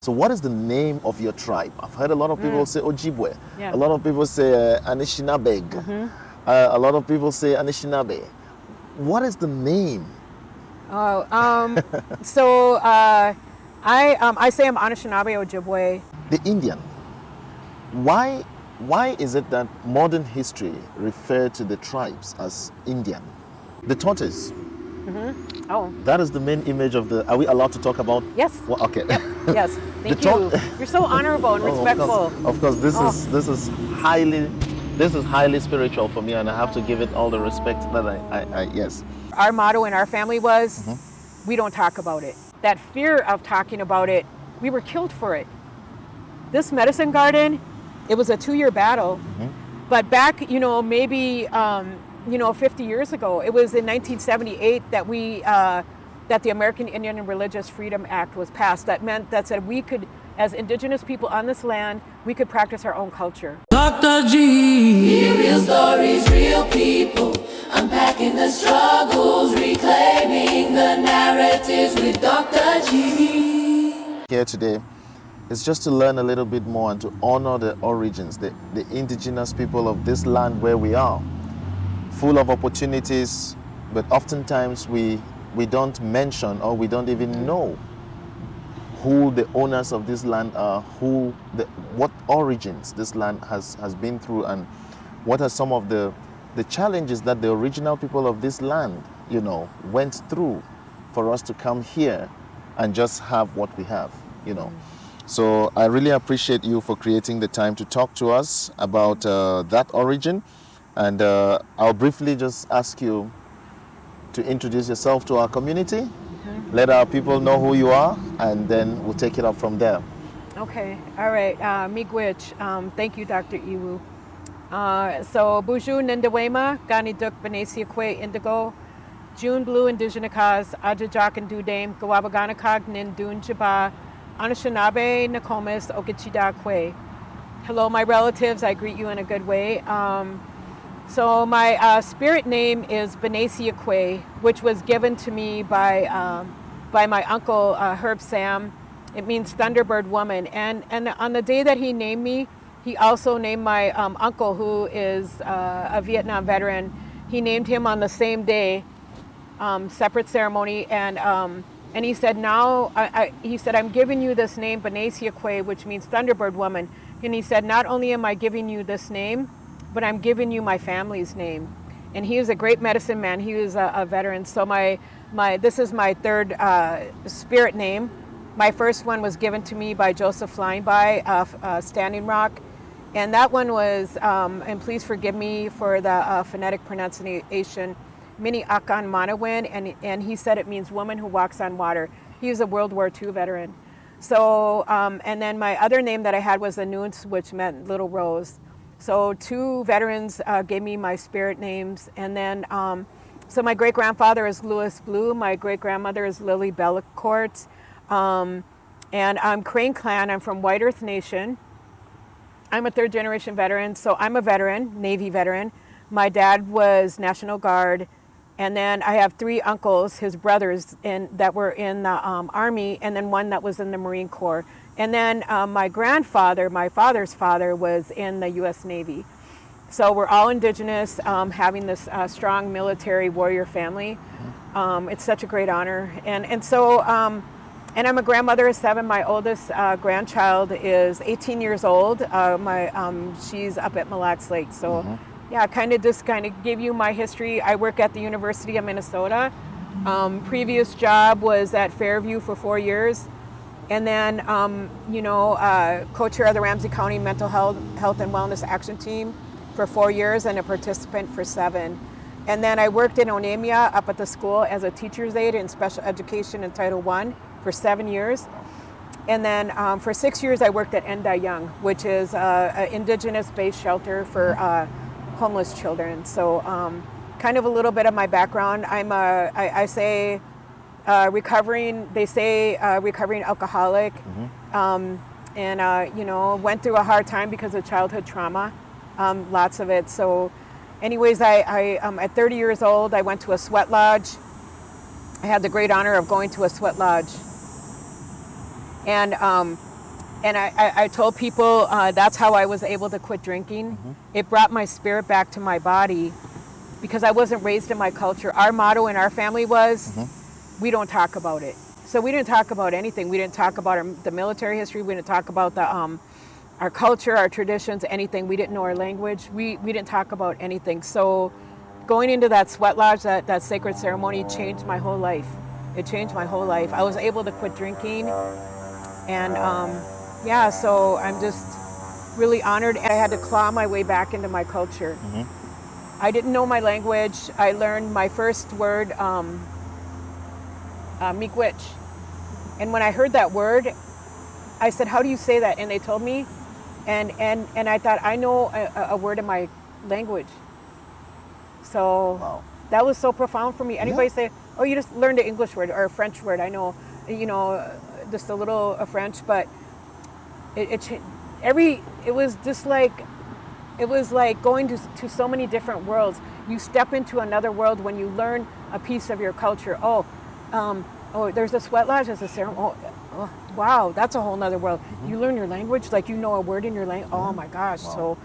So what is the name of your tribe? I've heard a lot of people say Ojibwe. Yeah. A lot of people say Anishinaabe. A lot of people say Anishinaabe. What is the name? Oh, so I say I'm Anishinaabe Ojibwe. The Indian. Why is it that modern history referred to the tribes as Indian? The tortoise. Oh, That is the main image of the. Are we allowed to talk about? yes. Well, okay. Yep. Yes. Thank you. You're so honorable and respectful. Of course, this is highly spiritual for me, and I have to give it all the respect that I yes. Our motto in our family was, we don't talk about it. That fear of talking about it, we were killed for it. This medicine garden, it was a 2-year battle. But back, maybe, 50 years ago, it was in 1978 that that the American Indian and Religious Freedom Act was passed. That meant that said we could, as Indigenous people on this land, we could practice our own culture. Dr. G. Real stories, real people, unpacking the struggles, reclaiming the narratives with Dr. G. Here today is just to learn a little bit more and to honor the origins, the indigenous people of this land where we are. Full of opportunities, but oftentimes we don't mention or we don't even know who the owners of this land are, what origins this land has been through, and what are some of the challenges that the original people of this land, went through for us to come here and just have what we have, So I really appreciate you for creating the time to talk to us about that origin. And I'll briefly just ask you to introduce yourself to our community, let our people know who you are, and then we'll take it up from there. Okay, all right. Miigwech, thank you, Dr. Iwu. So, Buju Nindawema, Gani Duk Benesiakwe Indigo, June Blue Indigenous, Ajajak and Dudame, Gawabaganakag Nindun Jaba, Anishinaabe Nakomis, Okichidakwe. Hello, my relatives, I greet you in a good way. So my spirit name is Benesiakwe, which was given to me by my uncle Herb Sam. It means Thunderbird Woman. And on the day that he named me, he also named my uncle, who is a Vietnam veteran. He named him on the same day, separate ceremony. And he said, he said, I'm giving you this name, Benesiakwe, which means Thunderbird Woman. And he said, not only am I giving you this name, but I'm giving you my family's name. And he was a great medicine man. He was a veteran. So this is my third spirit name. My first one was given to me by Joseph Flyingby of Standing Rock. And that one was, and please forgive me for the phonetic pronunciation, Mini Akan Manawin, and he said it means woman who walks on water. He was a World War II veteran. So, and then my other name that I had was Anuns, which meant Little Rose. So 2 veterans gave me my spirit names. And then, so my great-grandfather is Louis Blue. My great-grandmother is Lily Bellecourt. And I'm Crane Clan. I'm from White Earth Nation. I'm a 3rd-generation veteran. So I'm a veteran, Navy veteran. My dad was National Guard. And then I have 3 uncles, his brothers, that were in the Army, and then one that was in the Marine Corps. And then my grandfather, my father's father, was in the U.S. Navy. So we're all Indigenous, having this strong military warrior family. It's such a great honor. And so, and I'm a grandmother of 7. My oldest grandchild is 18 years old. She's up at Mille Lacs Lake. So yeah, kind of give you my history. I work at the University of Minnesota. Previous job was at Fairview for 4 years. And then, co-chair of the Ramsey County Mental Health and Wellness Action Team for 4 years and a participant for 7. And then I worked in Onemia up at the school as a teacher's aide in special education in Title I for 7 years. And then for 6 years, I worked at Endai Young, which is an Indigenous-based shelter for homeless children. So kind of a little bit of my background. Recovering alcoholic, and went through a hard time because of childhood trauma, lots of it. So anyways, I at 30 years old, I went to a sweat lodge. I had the great honor of going to a sweat lodge. And And I told people that's how I was able to quit drinking. It brought my spirit back to my body because I wasn't raised in my culture. Our motto in our family was, we don't talk about it. So we didn't talk about anything. We didn't talk about the military history. We didn't talk about our culture, our traditions, anything. We didn't know our language. We didn't talk about anything. So going into that sweat lodge, that sacred ceremony changed my whole life. It changed my whole life. I was able to quit drinking. And yeah, so I'm just really honored. I had to claw my way back into my culture. I didn't know my language. I learned my first word, miigwech. And when I heard that word, I said, how do you say that? And they told me. And I thought, I know a word in my language. So Wow. that was so profound for me. Anybody say, oh, you just learned an English word or a French word. I know, just a little French, but it was just like, it was like going to so many different worlds. You step into another world when you learn a piece of your culture. Oh, there's a sweat lodge, there's a ceremony. Oh, wow, that's a whole nother world. You learn your language, like you know a word in your language. Oh my gosh. Wow. So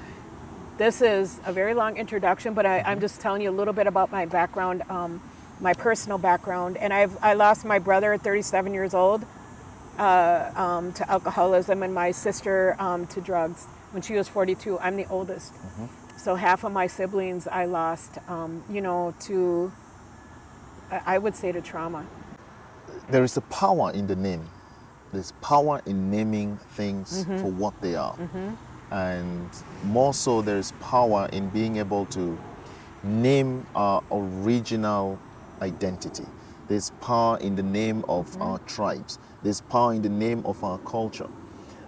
this is a very long introduction, but I'm just telling you a little bit about my background, my personal background. And I lost my brother at 37 years old to alcoholism, and my sister to drugs when she was 42. I'm the oldest. So half of my siblings I lost, to, I would say, to trauma. There is a power in the name. There's power in naming things for what they are. And more so, there's power in being able to name our original identity. There's power in the name of our tribes. There's power in the name of our culture.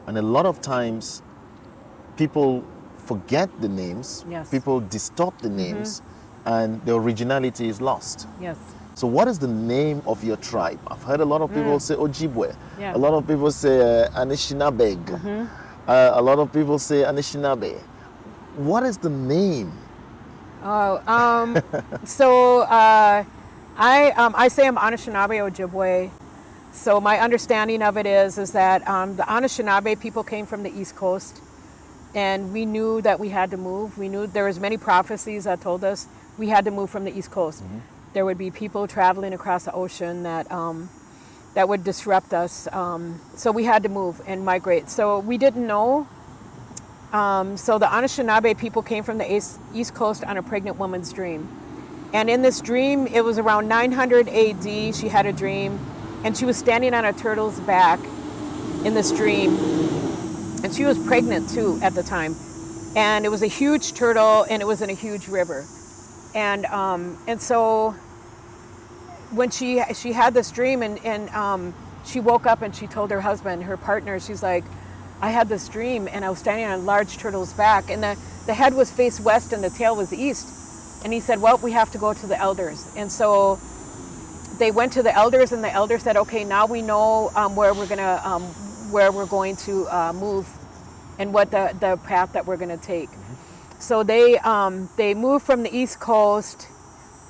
And a lot of times, people forget the names, Yes. people distort the names, and the originality is lost. Yes. So what is the name of your tribe? I've heard a lot of people say Ojibwe. Yeah. A lot of people say Anishinaabe. A lot of people say Anishinaabe. What is the name? So I say I'm Anishinaabe Ojibwe. So my understanding of it is that the Anishinaabe people came from the East Coast, and we knew that we had to move. We knew there was many prophecies that told us we had to move from the East Coast. There would be people traveling across the ocean that would disrupt us. So we had to move and migrate. So we didn't know. So the Anishinaabe people came from the East Coast on a pregnant woman's dream. And in this dream, it was around 900 AD, she had a dream, and she was standing on a turtle's back in this dream. And she was pregnant too at the time. And it was a huge turtle, and it was in a huge river. And so when she had this dream, and she woke up and she told her husband, her partner, she's like, I had this dream and I was standing on a large turtle's back, and the head was faced west and the tail was east. And he said, well, we have to go to the elders. And so they went to the elders, and the elders said, okay, now we know where we're going to move and what the path that we're going to take. So they moved from the East Coast,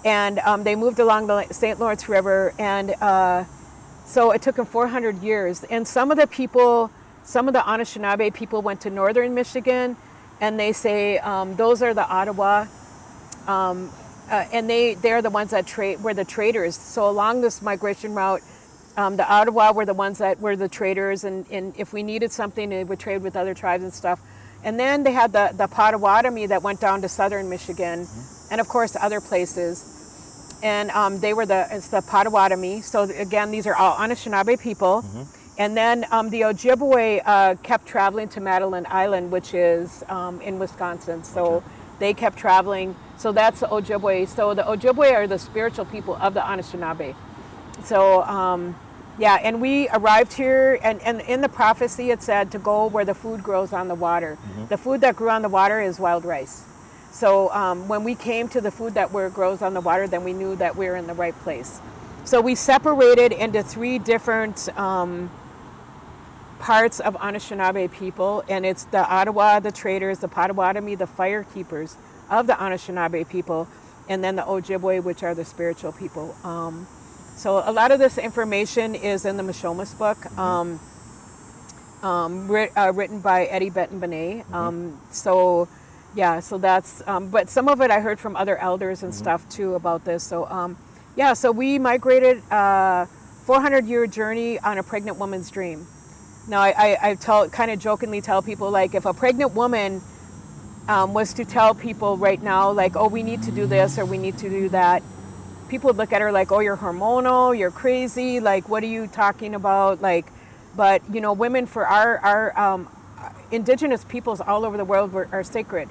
and they moved along the St. Lawrence River, and so it took them 400 years. And some of the Anishinaabe people went to northern Michigan, and they say those are the Ottawa, and they're the ones that were the traders. So along this migration route, the Ottawa were the ones that were the traders, and if we needed something, they would trade with other tribes and stuff. And then they had the Potawatomi that went down to southern Michigan, and of course other places. And it's the Potawatomi. So again, these are all Anishinaabe people. And then the Ojibwe kept traveling to Madeline Island, which is in Wisconsin. So they kept traveling. So that's the Ojibwe. So the Ojibwe are the spiritual people of the Anishinaabe. So and we arrived here, and in the prophecy it said to go where the food grows on the water. The food that grew on the water is wild rice. So when we came to the food that grows on the water, then we knew that we were in the right place. So we separated into 3 different parts of Anishinaabe people, and it's the Ottawa, the traders, the Potawatomi, the fire keepers of the Anishinaabe people, and then the Ojibwe, which are the spiritual people. So a lot of this information is in the Mishomis book. written by Eddie Benton Benet. So that's, but some of it I heard from other elders and stuff too about this. So so we migrated 400-year journey on a pregnant woman's dream. Now I kind of jokingly tell people, like, if a pregnant woman was to tell people right now, like, oh, we need to do this or we need to do that, people would look at her like, oh, you're hormonal, you're crazy, like, what are you talking about? Like, but women for our indigenous peoples all over the world are sacred.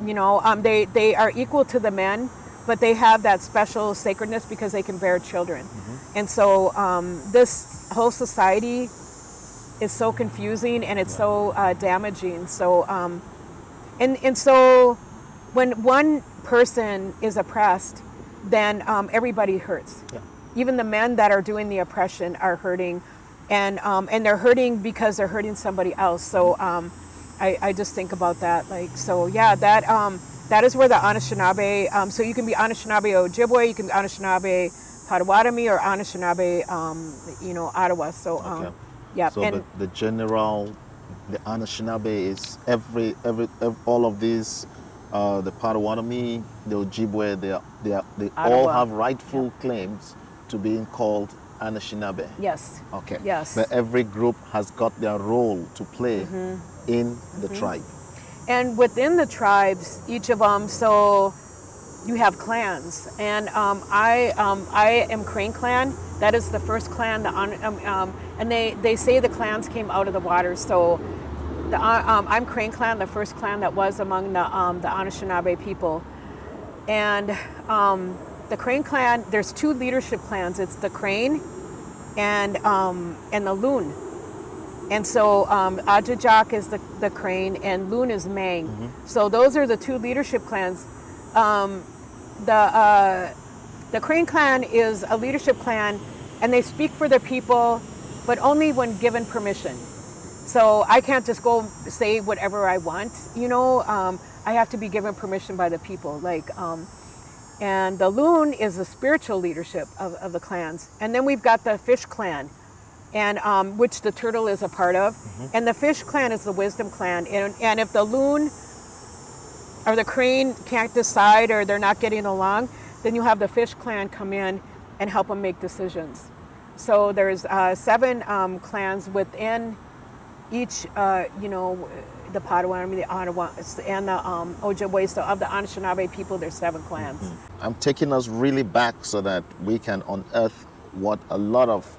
They are equal to the men, but they have that special sacredness because they can bear children. And so this whole society is so confusing and it's so damaging. So and so when one person is oppressed, then everybody hurts. Yeah. Even the men that are doing the oppression are hurting, and they're hurting because they're hurting somebody else. So I just think about that. Like, so yeah, that is where the Anishinaabe. So you can be Anishinaabe Ojibwe, you can be Anishinaabe Potawatomi, or Anishinaabe, Ottawa. So Okay. yeah, So and the general, the Anishinaabe is every all of these, the Potawatomi, the Ojibwe, they all Ottawa. have rightful claims to being called Anishinaabe. yes, Okay. yes. But every group has got their role to play in the tribe. And within the tribes, each of them, so you have clans, and I am Crane Clan. That is the first clan. And they say the clans came out of the water. So I'm Crane Clan, the first clan that was among the Anishinaabe people. And the Crane Clan, there's two leadership clans. It's the Crane and the Loon. And so Ajajak is the Crane and Loon is Mang. So those are the two leadership clans. The Crane Clan is a leadership clan, and they speak for their people, but only when given permission. So I can't just go say whatever I want, I have to be given permission by the people. And the Loon is the spiritual leadership of the clans. And then we've got the Fish Clan, and which the turtle is a part of. And the Fish Clan is the wisdom clan. And if the Loon or the Crane can't decide, or they're not getting along, then you have the Fish Clan come in and help them make decisions. So there's 7 clans within each, the Potawatomi, the Ottawa, and the Ojibwe. So of the Anishinaabe people, there's 7 clans. I'm taking us really back so that we can unearth what a lot of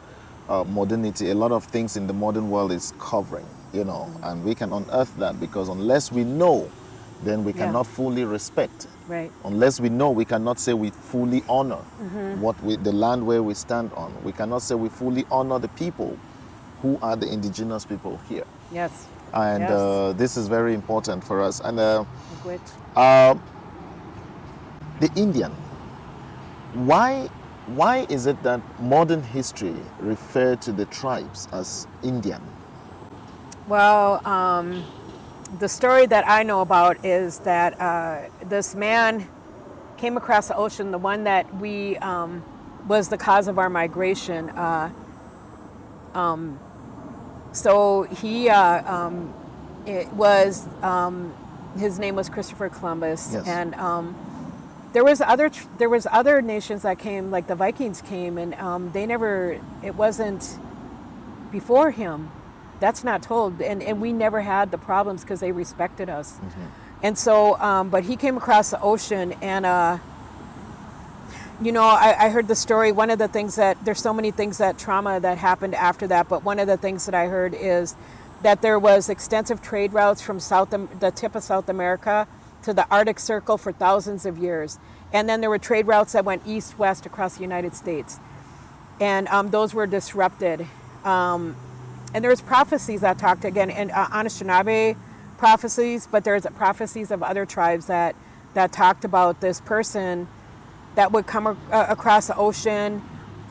modernity, a lot of things in the modern world is covering, and we can unearth that, because unless we know, then we cannot fully respect. Right. Unless we know, we cannot say we fully honor the land where we stand on. We cannot say we fully honor the people who are the indigenous people here. Yes. And Yes. this is very important for us. And Which, the Indian, why is it that modern history referred to the tribes as Indian? well, the story that I know about is that this man came across the ocean, the one that we was the cause of our migration. So he it was his name was Christopher Columbus. Yes. And there was other nations that came, like the Vikings came, and they never, it wasn't before him. That's not told, and we never had the problems because they respected us. And so but he came across the ocean, and I heard the story. One of the things that, there's so many things that trauma that happened after that, but one of the things that I heard is that there was extensive trade routes from the tip of South America to the Arctic Circle for thousands of years. And then there were trade routes that went east-west across the United States. And those were disrupted. And there's prophecies that talked, again, and Anishinaabe prophecies, but there's prophecies of other tribes that talked about this person that would come across the ocean,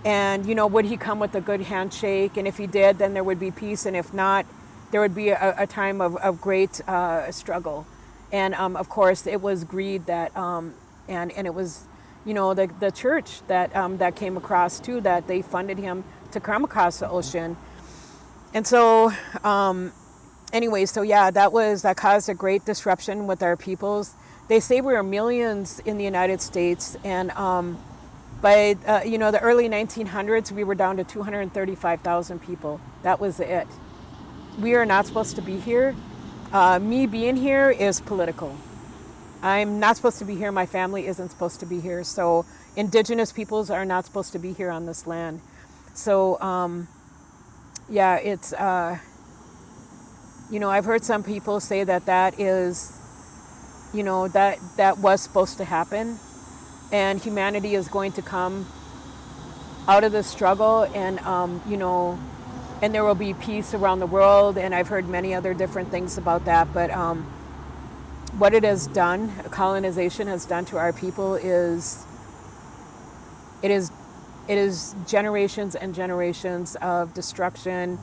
and would he come with a good handshake, and if he did, then there would be peace, and if not, there would be a time of great struggle. And of course it was greed that and it was the church that came across too, that they funded him to come across the ocean. And so, anyway, so yeah, that caused a great disruption with our peoples. They say we are millions in the United States, and by the early 1900s, we were down to 235,000 people. That was it. We are not supposed to be here. Me being here is political. I'm not supposed to be here. My family isn't supposed to be here. So Indigenous peoples are not supposed to be here on this land. So yeah, it's I've heard some people say that is, that was supposed to happen, and humanity is going to come out of the struggle, and and there will be peace around the world. And I've heard many other different things about that, but what it has done, colonization has done to our people, is it is generations and generations of destruction,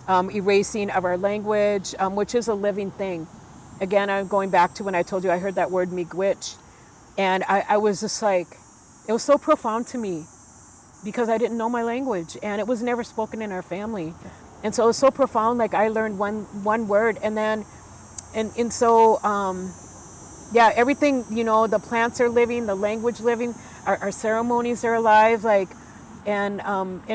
erasing of our language, which is a living thing. Again, I'm going back to when I told you I heard that word miigwech, and I was just like, it was so profound to me because I didn't know my language and it was never spoken in our family. And so it was so profound, like I learned one word, and then and so yeah, everything, the plants are living, the language living, our ceremonies are alive, like, and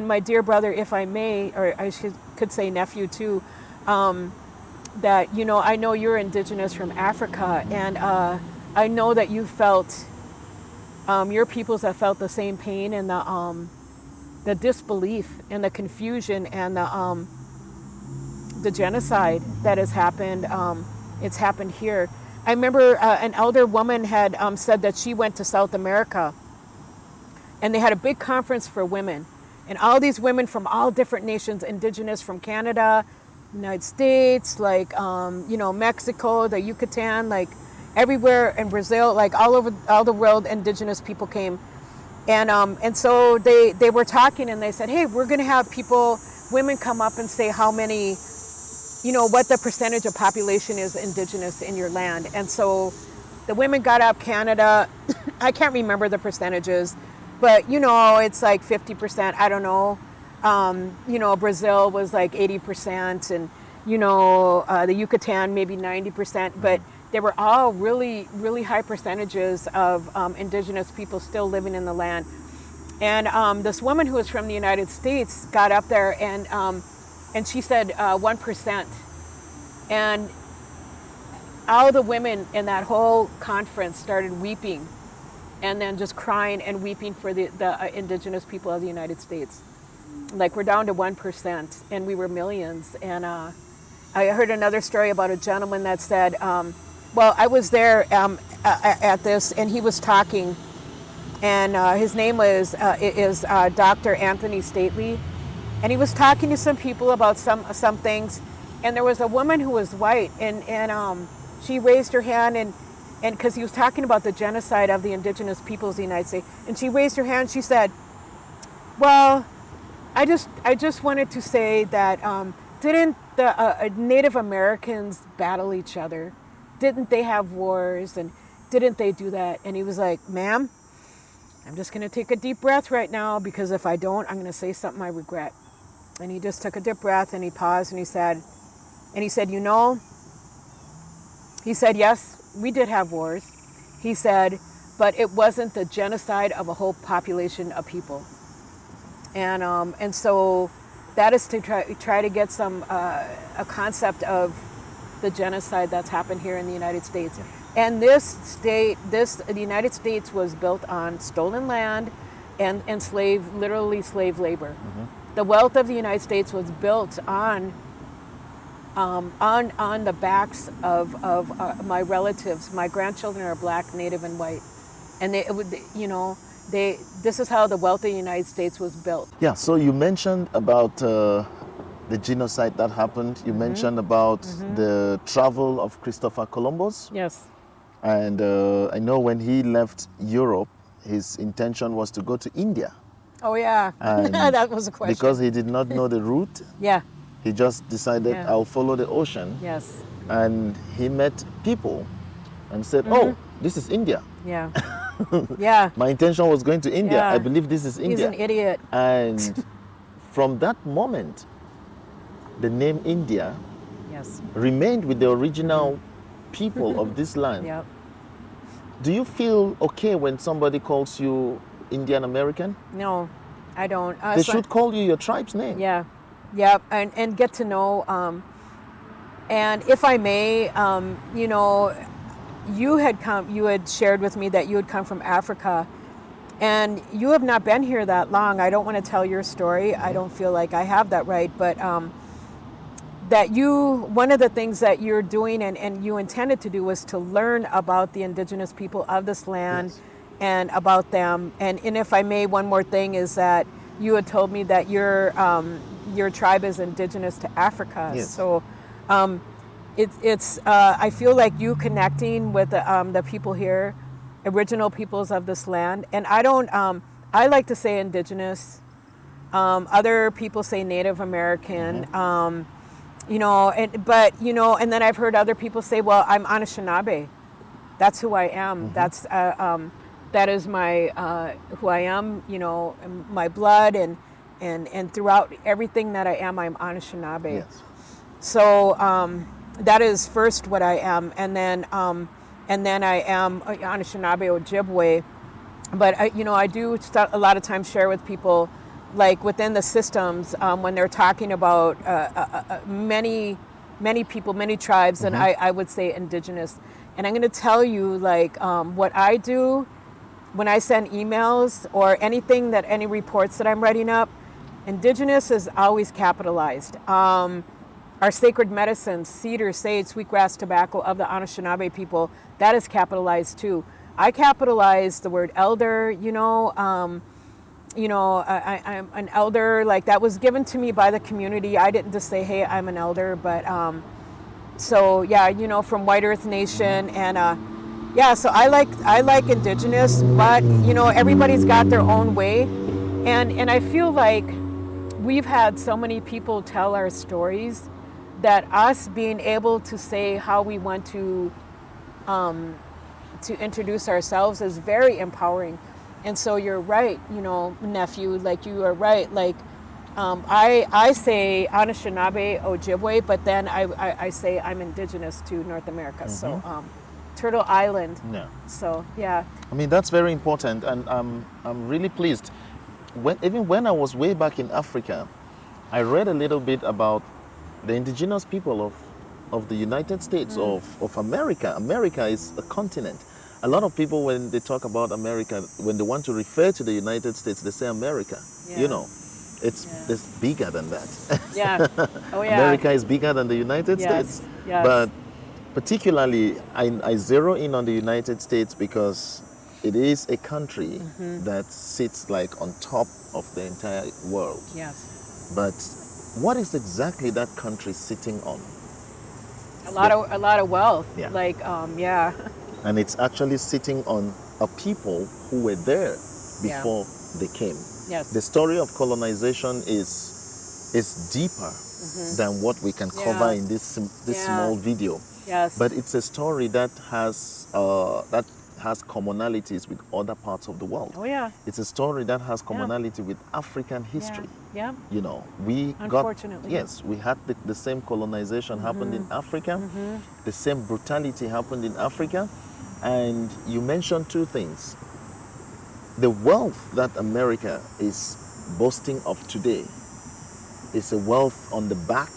my dear brother, if I may, or I could say nephew too, that, I know you're Indigenous from Africa, and I know that you felt, your peoples have felt the same pain, and the disbelief and the confusion and the genocide that has happened. It's happened here. I remember an elder woman had said that she went to South America, and they had a big conference for women, and all these women from all different nations, Indigenous from Canada, United States, like Mexico, the Yucatan, like everywhere, in Brazil, like all over all the world, Indigenous people came, and so they were talking, and they said, hey, we're going to have women come up and say how many, what the percentage of population is Indigenous in your land. And so the women got up, Canada, I can't remember the percentages, but it's like 50%, I don't know. Brazil was like 80%, and the Yucatan maybe 90%, but they were all really, really high percentages of Indigenous people still living in the land. And this woman who was from the United States got up there, and she said 1%. And all the women in that whole conference started weeping, and then just crying and weeping for the Indigenous people of the United States. Like, we're down to 1%, and we were millions. And I heard another story about a gentleman that said, well, I was there at this, and he was talking, and his name is Dr. Anthony Stately, and he was talking to some people about some things, and there was a woman who was white, and she raised her hand, and because he was talking about the genocide of the Indigenous peoples of the United States, and she raised her hand, she said, well, I just wanted to say that didn't the Native Americans battle each other? Didn't they have wars, and didn't they do that? And he was like, ma'am, I'm just going to take a deep breath right now, because if I don't, I'm going to say something I regret. And he just took a deep breath, and he paused, and he said, he said, yes, we did have wars. He said, but it wasn't the genocide of a whole population of people. And so that is to try to get a concept of the genocide that's happened here in the United States. Yeah. And the United States was built on stolen land and literally slave labor. Mm-hmm. The wealth of the United States was built on the backs of my relatives. My grandchildren are Black, Native, and white, and this is how the wealth of the United States was built. Yeah. So you mentioned about the genocide that happened. You mentioned about the travel of Christopher Columbus. Yes. And I know when he left Europe, his intention was to go to India. Oh yeah, that was a question. Because he did not know the route. Yeah. He just decided, I'll follow the ocean. Yes. And he met people and said, oh, this is India. Yeah. Yeah. My intention was going to India. Yeah. I believe this is India. He's an idiot. And from that moment, the name India Yes. remained with the original people of this land. Yep. Do you feel okay when somebody calls you Indian American? No, I don't. They should call you your tribe's name. Yeah. Yep. And get to know. And if I may, you know, you had shared with me that you had come from Africa, and you have not been here that long. I don't want to tell your story. I don't feel like I have that right, but one of the things that you're doing and you intended to do was to learn about the indigenous people of this land. Yes. And about them. And if I may, one more thing is that you had told me that your tribe is indigenous to Africa. Yes. So it's I feel like you connecting with the people here, original peoples of this land. And I don't, I like to say indigenous. Other people say Native American. You know, but you know, and then I've heard other people say, well, I'm Anishinaabe. That's who I am. That's that is my who I am. You know, my blood and throughout everything that I am, I'm Anishinaabe. Yes. So that is first what I am, and then I am Anishinaabe Ojibwe. But you know, I do a lot of times share with people, like within the systems, when they're talking about many people, many tribes, and I would say indigenous. And I'm going to tell you, like, what I do when I send emails or any reports that I'm writing up, indigenous is always capitalized. Our sacred medicines, cedar, sage, sweetgrass, tobacco of the Anishinaabe people, that is capitalized too. I capitalize the word elder, you know, I'm an elder, like that was given to me by the community. I didn't just say, hey, I'm an elder, but so yeah, you know, from White Earth Nation, and yeah, so I like indigenous, but you know, everybody's got their own way, and I feel like we've had so many people tell our stories that us being able to say how we want to introduce ourselves is very empowering. And so you're right, you know, nephew, like you are right. Like I say Anishinaabe Ojibwe, but then I say I'm indigenous to North America. So Turtle Island. Yeah. So yeah. I mean, that's very important, and I'm really pleased. Even when I was way back in Africa, I read a little bit about the indigenous people of the United States of America. America is a continent. A lot of people, when they talk about America, when they want to refer to the United States, they say America. Yeah. You know, it's bigger than that. Yeah. Oh yeah. America is bigger than the United Yes. States. Yes. But particularly, I zero in on the United States because it is a country that sits like on top of the entire world. Yes. But what is exactly that country sitting on? A lot of wealth. Yeah. Like yeah. And it's actually sitting on a people who were there before they came. Yes. The story of colonization is deeper than what we can cover in this small video. Yes. But it's a story that has commonalities with other parts of the world. Oh yeah. It's a story that has commonality with African history. Yeah. You know, Unfortunately. we had the same colonization happened in Africa, the same brutality happened in Africa, and you mentioned two things. The wealth that America is boasting of today is a wealth on the back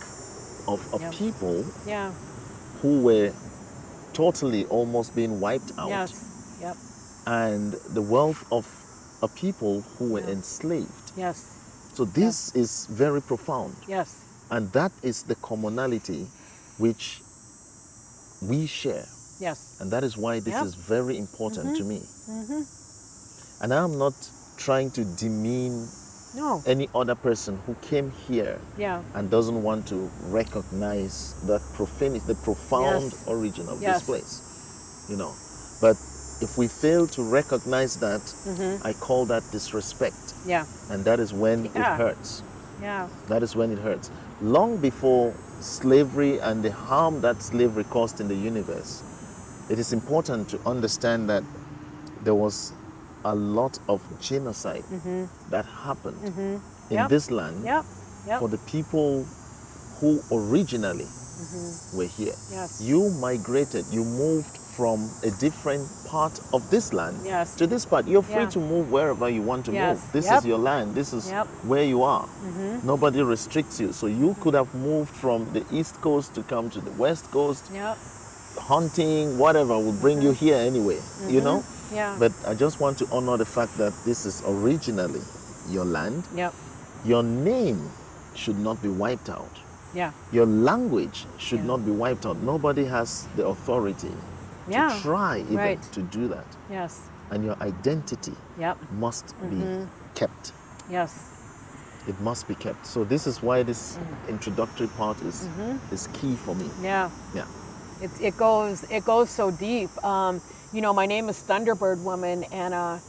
of a people who were totally almost being wiped out. Yes. Yep. And the wealth of a people who were enslaved. Yes. So this is very profound. Yes. And that is the commonality which we share. Yes. And that is why this is very important to me. And I'm not trying to demean any other person who came here and doesn't want to recognize that the profound origin of this place. You know. But if we fail to recognize that, I call that disrespect. Yeah. And that is when it hurts. Yeah. That is when it hurts. Long before slavery and the harm that slavery caused in the universe, it is important to understand that there was a lot of genocide that happened in this land for the people who originally were here. Yes. You migrated, you moved from a different part of this land Yes. to this part. You're free Yeah. to move wherever you want to Yes. move. This Yep. is your land. This is Yep. where you are. Nobody restricts you. So you could have moved from the East Coast to come to the West Coast. Yep. Hunting, whatever, will bring you here anyway, you know? Yeah. But I just want to honor the fact that this is originally your land. Yep. Your name should not be wiped out. Yeah. Your language should Yeah. not be wiped out. Nobody has the authority Yeah. to try even Right. to do that. Yes. And your identity Yep. must be kept. Yes. It must be kept. So this is why this introductory part is key for me. Yeah. Yeah. It goes so deep. My name is Thunderbird Woman, and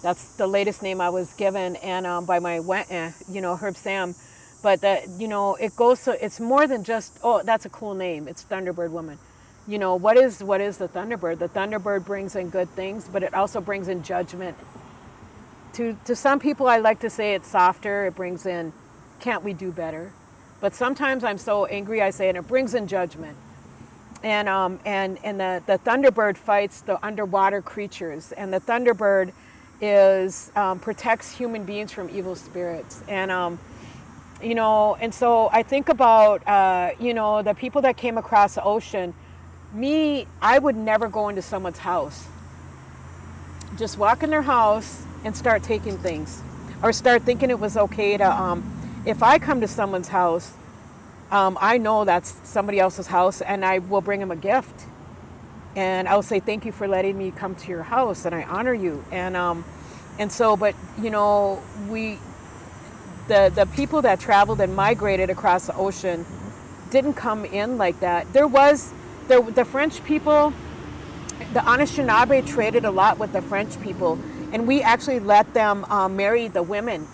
that's the latest name I was given, and by my Herb Sam. But that it goes so it's more than just, oh, that's a cool name. It's Thunderbird Woman. What is the Thunderbird? The Thunderbird brings in good things, but it also brings in judgment. To some people, I like to say it's softer. It brings in, can't we do better? But sometimes I'm so angry, I say, and it brings in judgment. And the Thunderbird fights the underwater creatures, and the Thunderbird protects human beings from evil spirits. And and so I think about the people that came across the ocean. I would never go into someone's house. Just walk in their house and start taking things, or start thinking it was okay to. If I come to someone's house, I know that's somebody else's house, and I will bring them a gift, and I'll say thank you for letting me come to your house, and I honor you. And so, but the people that traveled and migrated across the ocean didn't come in like that. There was the French people. The Anishinaabe traded a lot with the French people, and we actually let them marry the women.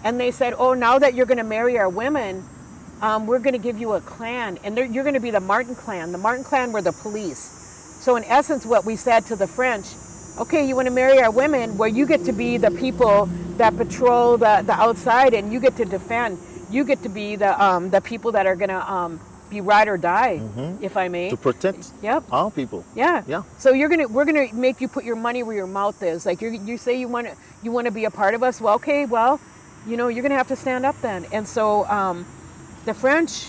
And they said, oh, now that you're going to marry our women, we're going to give you a clan, and you're going to be the Martin clan. The Martin clan were the police. So in essence, what we said to the French, okay, you want to marry our women, well, you get to be the people that patrol the outside, and you get to defend. You get to be the people that are going to be ride or die, if I may. To protect our people. Yeah. Yeah. So we're gonna make you put your money where your mouth is. Like you say you want to be a part of us. Well, okay. Well, you're gonna have to stand up then. And so the French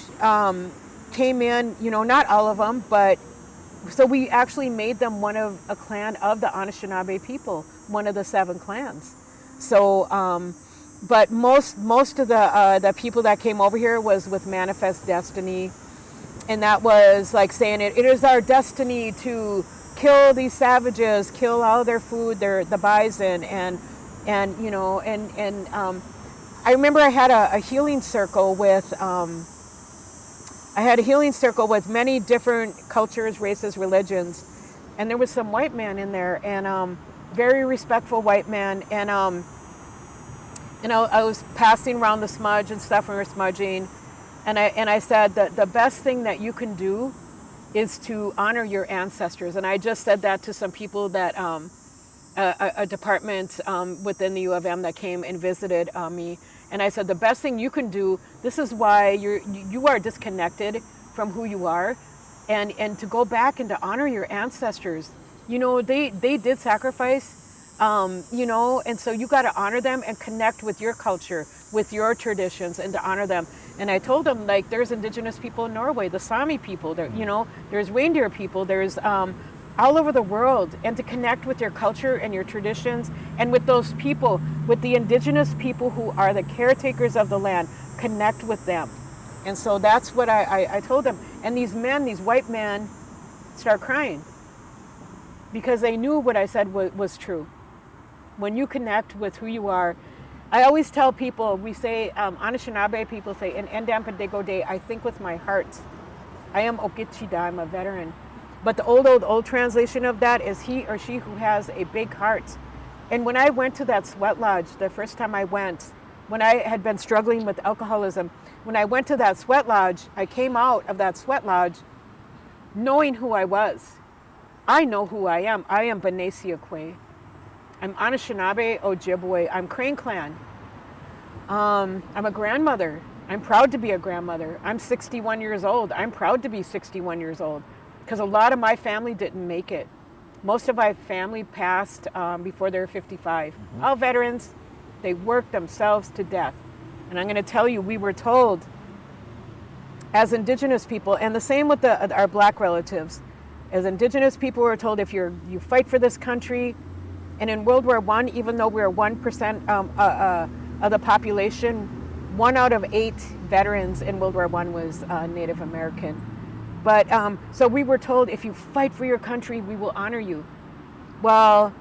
came in. Not all of them, but so we actually made them one of a clan of the Anishinaabe people, one of the 7 clans. So, but most of the people that came over here was with manifest destiny. And that was like saying it is our destiny to kill these savages, kill all their food, the bison, and I remember I had a healing circle with many different cultures, races, religions, and there was some white man in there, and very respectful white man, and I was passing around the smudge and stuff, and we were smudging. And I said that the best thing that you can do is to honor your ancestors. And I just said that to some people that a department within the U of M that came and visited me. And I said the best thing you can do. This is why you are disconnected from who you are, and to go back and to honor your ancestors. They did sacrifice. And so you got to honor them and connect with your culture, with your traditions, and to honor them. And I told them, like, there's Indigenous people in Norway, the Sami people, there's reindeer people, there's all over the world, and to connect with your culture and your traditions, and with those people, with the Indigenous people who are the caretakers of the land, connect with them. And so that's what I told them. And these white men, start crying because they knew what I said was true. When you connect with who you are, I always tell people, we say, Anishinaabe people say, in Endampadego Day, I think with my heart. I am Okichida, I'm a veteran. But the old translation of that is he or she who has a big heart. And when I went to that sweat lodge, the first time I went, when I had been struggling with alcoholism, when I went to that sweat lodge, I came out of that sweat lodge knowing who I was. I know who I am. I am Benesiakwe. I'm Anishinaabe Ojibwe. I'm Crane Clan. I'm a grandmother. I'm proud to be a grandmother. I'm 61 years old. I'm proud to be 61 years old because a lot of my family didn't make it. Most of my family passed before they were 55. All veterans, they worked themselves to death. And I'm going to tell you, we were told as Indigenous people, and the same with our black relatives, as Indigenous people were told, if you fight for this country, and in World War I, even though we were 1% of the population, 1 out of 8 veterans in World War I was Native American. But so we were told, if you fight for your country, we will honor you. Well,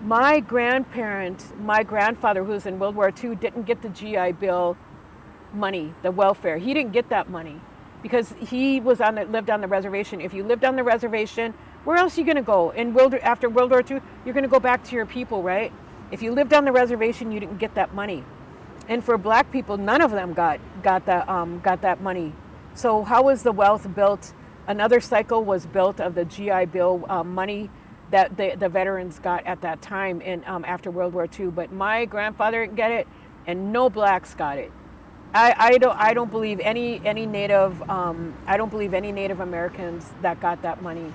my grandfather, who was in World War II, didn't get the GI Bill money, the welfare. He didn't get that money because he lived on the reservation. If you lived on the reservation, where else are you going to go? After World War II, you're going to go back to your people, right? If you lived on the reservation, you didn't get that money. And for black people, none of them got that money. So how was the wealth built? Another cycle was built of the GI Bill money that the veterans got at that time and after World War II. But my grandfather didn't get it, and no blacks got it. I don't believe any Native I don't believe any Native Americans that got that money,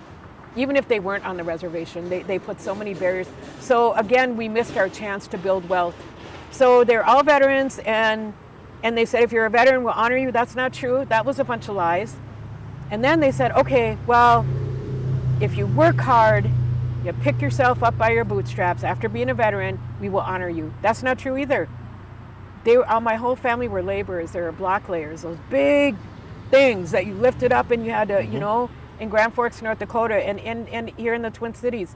even if they weren't on the reservation. They put so many barriers. So again, we missed our chance to build wealth. So they're all veterans, and they said, if you're a veteran, we'll honor you. That's not true. That was a bunch of lies. And then they said, okay, well, if you work hard, you pick yourself up by your bootstraps after being a veteran, we will honor you. That's not true either. My whole family were laborers. They were block layers, those big things that you lifted up and you had to, in Grand Forks, North Dakota, and here in the Twin Cities.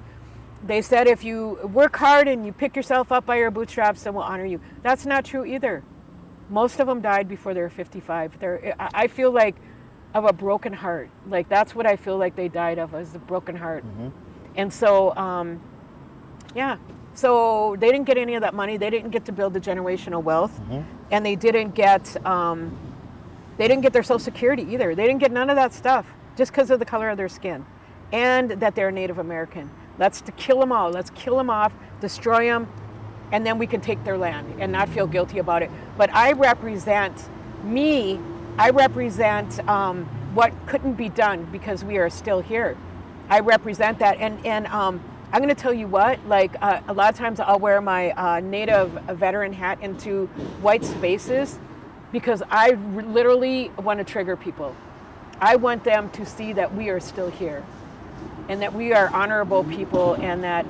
They said, if you work hard and you pick yourself up by your bootstraps, then we'll honor you. That's not true either. Most of them died before they were 55. I feel like of a broken heart. Like that's what I feel like they died of, is a broken heart. And so, so they didn't get any of that money. They didn't get to build the generational wealth, and they didn't get their Social Security either. They didn't get none of that stuff just because of the color of their skin, and that they're Native American. Let's kill them all. Let's kill them off, destroy them, and then we can take their land and not feel guilty about it. But I represent what couldn't be done because we are still here. I represent that, and I'm going to tell you what. Like a lot of times, I'll wear my Native veteran hat into white spaces because I literally want to trigger people. I want them to see that we are still here, and that we are honorable people, and that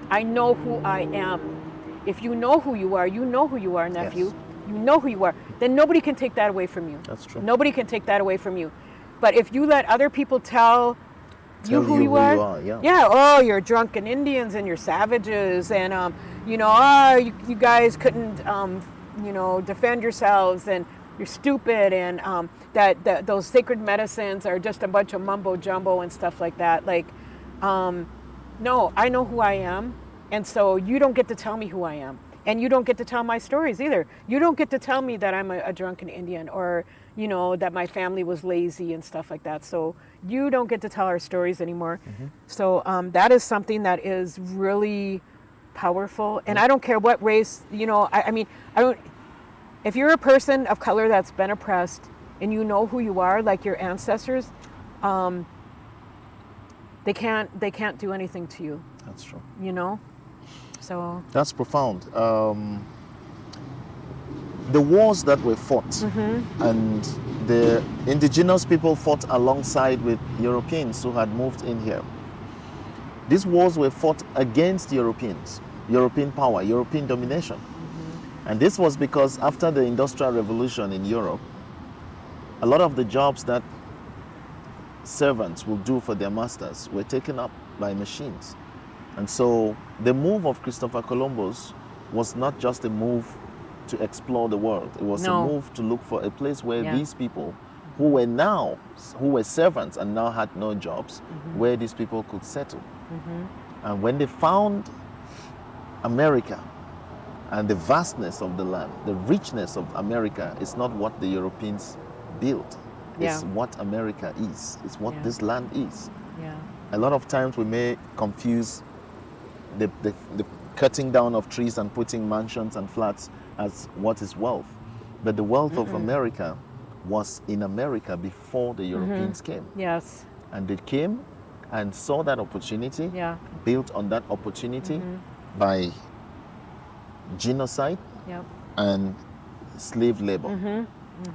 I know who I am. If you know who you are, you know who you are, nephew. Yes. You know who you are. Then nobody can take that away from you. That's true. Nobody can take that away from you. But if you let other people tell you who you are, oh, you're drunken Indians and you're savages, and you guys couldn't defend yourselves, and you're stupid, and that those sacred medicines are just a bunch of mumbo jumbo and stuff like that. Like, no, I know who I am, and so you don't get to tell me who I am, and you don't get to tell my stories either. You don't get to tell me that I'm a drunken Indian, or that my family was lazy and stuff like that. So you don't get to tell our stories anymore. So that is something that is really powerful, and I don't care what race. I don't. If you're a person of color that's been oppressed, and you know who you are, like your ancestors, they can't do anything to you. That's true. So that's profound. The wars that were fought, and the indigenous people fought alongside with Europeans who had moved in here. These wars were fought against Europeans, European power, European domination. And this was because after the Industrial Revolution in Europe, a lot of the jobs that servants will do for their masters were taken up by machines. And so the move of Christopher Columbus was not just a move to explore the world. It was a move to look for a place where these people who were servants and now had no jobs, where these people could settle. And when they found America and the vastness of the land, the richness of America is not what the Europeans built. It's what America is. It's what this land is. A lot of times we may confuse the cutting down of trees and putting mansions and flats as what is wealth. But the wealth of America was in America before the Europeans came. Yes. And they came and saw that opportunity, Yeah. built on that opportunity by genocide Yep. and slave labor.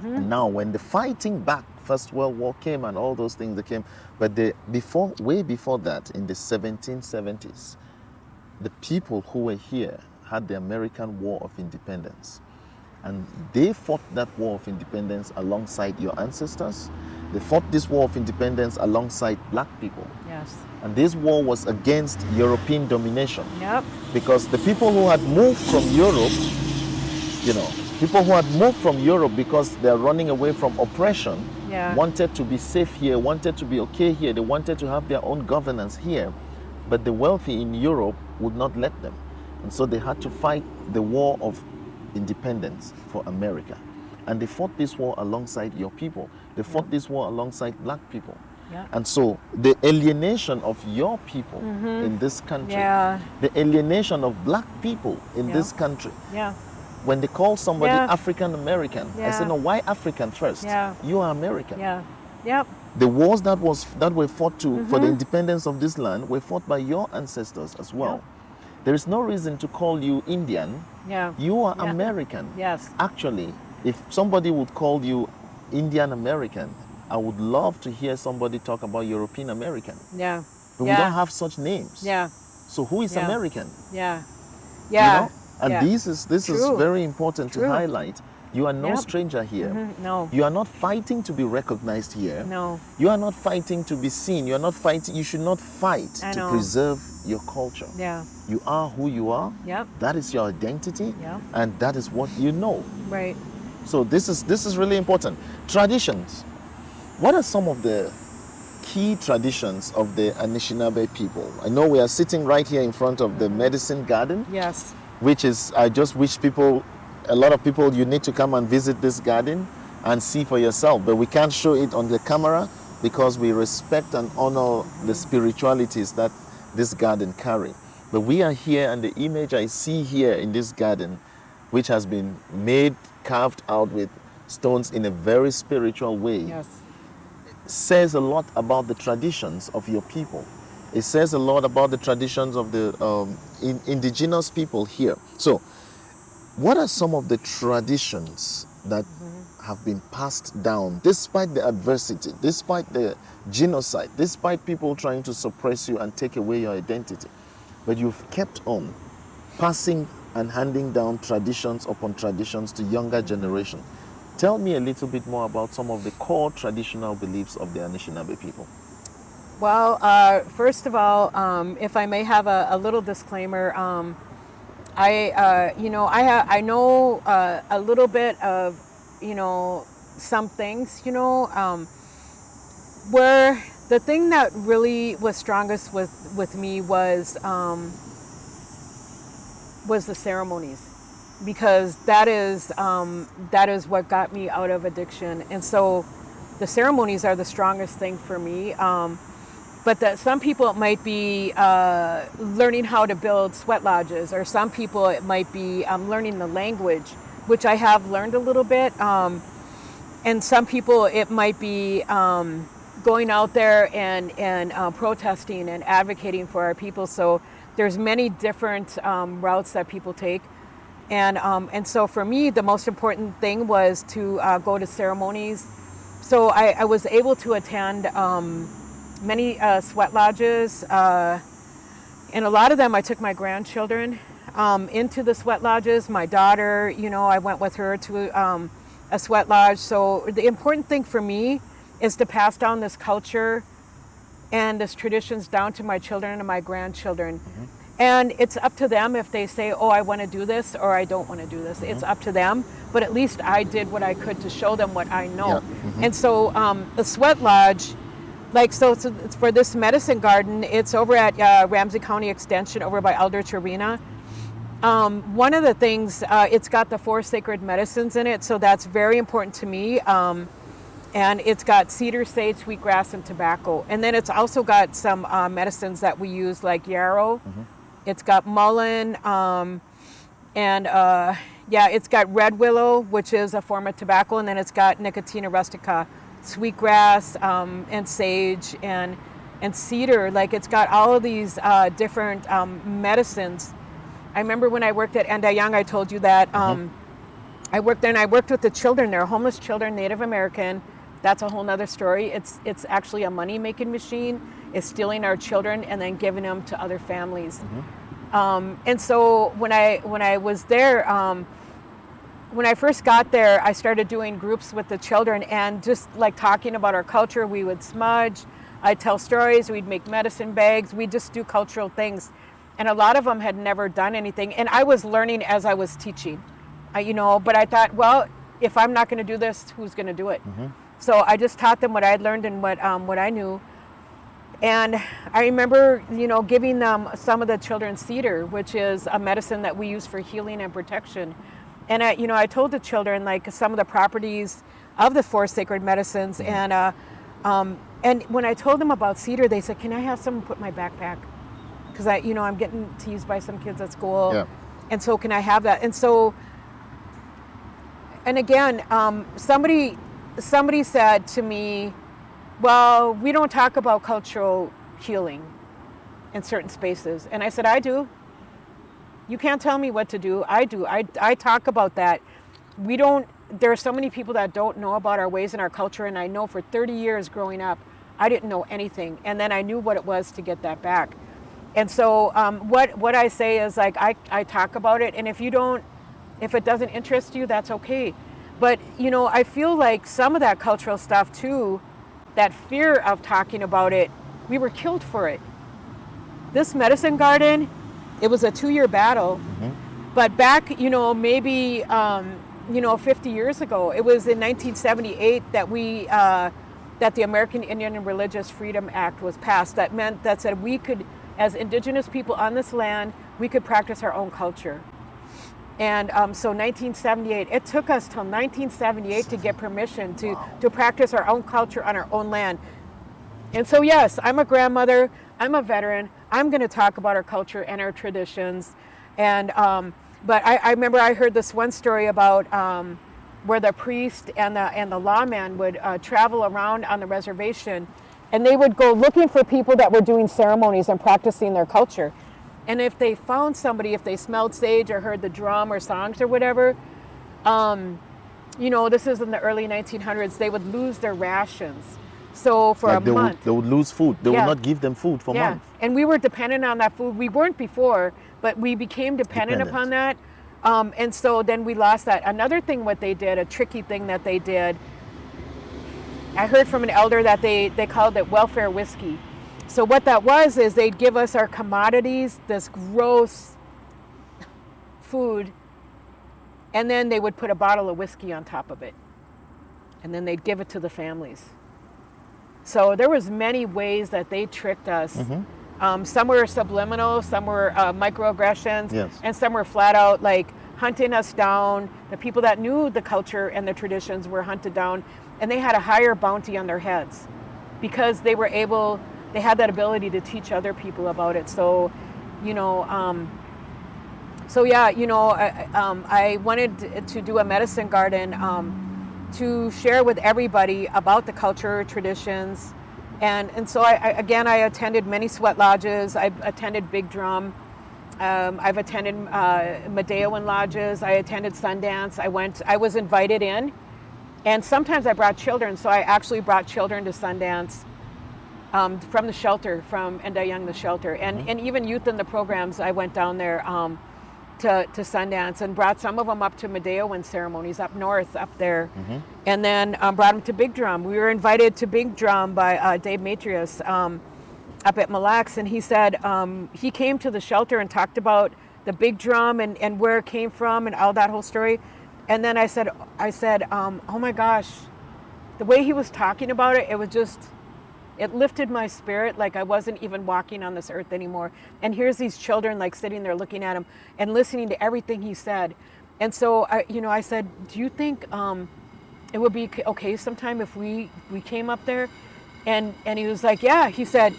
And now when the fighting back, First World War came and all those things that came, but way before that, in the 1770s, the people who were here had the American War of Independence. And they fought that war of independence alongside your ancestors. They fought this war of independence alongside black people. Yes. And this war was against European domination. Yep. Because the people who had moved from Europe, people who had moved from Europe because they're running away from oppression, Yeah. wanted to be safe here, wanted to be okay here, they wanted to have their own governance here. But the wealthy in Europe would not let them. And so they had to fight the war of independence for America. And they fought this war alongside your people. They fought this war alongside black people. Yeah. And so the alienation of your people in this country, Yeah. the alienation of black people in this country, Yeah. when they call somebody Yeah. African American, I say, Yeah. no, why African first? Yeah. You are American. Yeah. Yep. The wars that were fought for the independence of this land were fought by your ancestors as well. There is no reason to call you Indian. Yeah. You are Yeah. American. Yes. Actually, if somebody would call you Indian American, I would love to hear somebody talk about European American. Yeah. But Yeah. we don't have such names. Yeah. So who is Yeah. American? Yeah. You Yeah. know? And Yeah. this is True. very important to True. highlight. You are no Yep. stranger here. No. You are not fighting to be recognized here. No. You are not fighting to be seen. You are not fighting. You should not fight I to know. preserve your culture. Yeah. You are who you are. Yep. That is your identity. Yep. And that is what you know. Right. So this is really important. Traditions. What are some of the key traditions of the Anishinaabe people? I know we are sitting right here in front of the medicine garden, Yes. which is, I just wish a lot of people, you need to come and visit this garden and see for yourself. But we can't show it on the camera because we respect and honor the spiritualities that this garden carry. But we are here, and the image I see here in this garden, which has been carved out with stones in a very spiritual way, Yes. says a lot about the traditions of your people. It says a lot about the traditions of the indigenous people here. So, what are some of the traditions that have been passed down despite the adversity, despite the genocide, despite people trying to suppress you and take away your identity? But you've kept on passing and handing down traditions upon traditions to younger generation. Tell me a little bit more about some of the core traditional beliefs of the Anishinaabe people. Well, first of all, if I may have a little disclaimer, I know a little bit of, some things, where the thing that really was strongest with me was the ceremonies, because that is what got me out of addiction. And so the ceremonies are the strongest thing for me. But that some people, it might be learning how to build sweat lodges, or some people it might be learning the language, which I have learned a little bit. And some people it might be going out there and protesting and advocating for our people. So there's many different routes that people take. And so for me, the most important thing was to go to ceremonies. So I was able to attend many sweat lodges, and a lot of them I took my grandchildren into the sweat lodges. My daughter, I went with her to a sweat lodge. So the important thing for me is to pass down this culture and this traditions down to my children and my grandchildren. And it's up to them if they say, oh, I want to do this, or I don't want to do this. It's up to them. But at least I did what I could to show them what I know. And so the sweat lodge, so it's for this medicine garden, it's over at Ramsey County Extension over by Eldridge Arena. One of the things, it's got the 4 sacred medicines in it, so that's very important to me. And it's got cedar, sage, sweetgrass, and tobacco. And then it's also got some medicines that we use, like yarrow. It's got mullein, and Yeah, it's got red willow, which is a form of tobacco, and then it's got Nicotina rustica, sweetgrass, and sage, and cedar. Like, it's got all of these different medicines. I remember when I worked at Young, I told you that I worked there, and I worked with the children there, homeless children, Native American. That's a whole nother story. It's actually a money-making machine. It's stealing our children and then giving them to other families. And so when I was there, when I first got there, I started doing groups with the children and just like talking about our culture. We would smudge, I'd tell stories, we'd make medicine bags, we'd just do cultural things. And a lot of them had never done anything. And I was learning as I was teaching, but I thought, well, if I'm not going to do this, who's going to do it? So I just taught them what I'd learned and what I knew. And I remember, giving them some of the children's cedar, which is a medicine that we use for healing and protection. And I told the children like some of the properties of the 4 sacred medicines. And when I told them about cedar, they said, "Can I have someone put in my backpack? Because I'm getting teased by some kids at school, and so can I have that?" And so, and again, somebody said to me, "Well, we don't talk about cultural healing in certain spaces." And I said, "I do. You can't tell me what to do. I do. I talk about that. There are so many people that don't know about our ways and our culture, and I know for 30 years growing up, I didn't know anything. And then I knew what it was to get that back. And so what I say is like, I talk about it, and if it doesn't interest you, that's okay. But, I feel like some of that cultural stuff too, that fear of talking about it, we were killed for it. This medicine garden, it was a 2-year battle, but back, maybe, 50 years ago, it was in 1978 that the American Indian and Religious Freedom Act was passed. That said we could, as Indigenous people on this land, we could practice our own culture. And so 1978, it took us till 1978 to get permission to practice our own culture on our own land. And so yes, I'm a grandmother, I'm a veteran, I'm gonna talk about our culture and our traditions. And but I remember I heard this one story about where the priest and the lawman would travel around on the reservation, and they would go looking for people that were doing ceremonies and practicing their culture. And if they found somebody, if they smelled sage or heard the drum or songs or whatever, this is in the early 1900s, they would lose their rations. So for a month. They would lose food. They would not give them food for months. And we were dependent on that food. We weren't before, but we became dependent upon that. And so then we lost that. Another thing what they did, a tricky thing that they did, I heard from an elder that they called it welfare whiskey. So what that was is they'd give us our commodities, this gross food, and then they would put a bottle of whiskey on top of it. And then they'd give it to the families. So there was many ways that they tricked us. Some were subliminal, some were microaggressions, and some were flat out like hunting us down. The people that knew the culture and the traditions were hunted down, and they had a higher bounty on their heads because they had that ability to teach other people about it. So, I wanted to do a medicine garden to share with everybody about the culture, traditions, and so I attended many sweat lodges. I've attended Big Drum. I've attended Medeowan lodges. I attended Sundance. I was invited in, and sometimes I brought children. So I actually brought children to Sundance. From the shelter, from Young the shelter, and even youth in the programs. I went down there to Sundance and brought some of them up to Medeowan ceremonies up north, up there, and then brought them to Big Drum. We were invited to Big Drum by Dave Matrius up at Mille Lacs, and he said he came to the shelter and talked about the Big Drum and where it came from and all that whole story. And then I said, oh my gosh, the way he was talking about it, it lifted my spirit, like I wasn't even walking on this earth anymore. And here's these children like sitting there looking at him and listening to everything he said. And so I said, do you think it would be okay sometime if we came up there? And he was like, yeah. He said,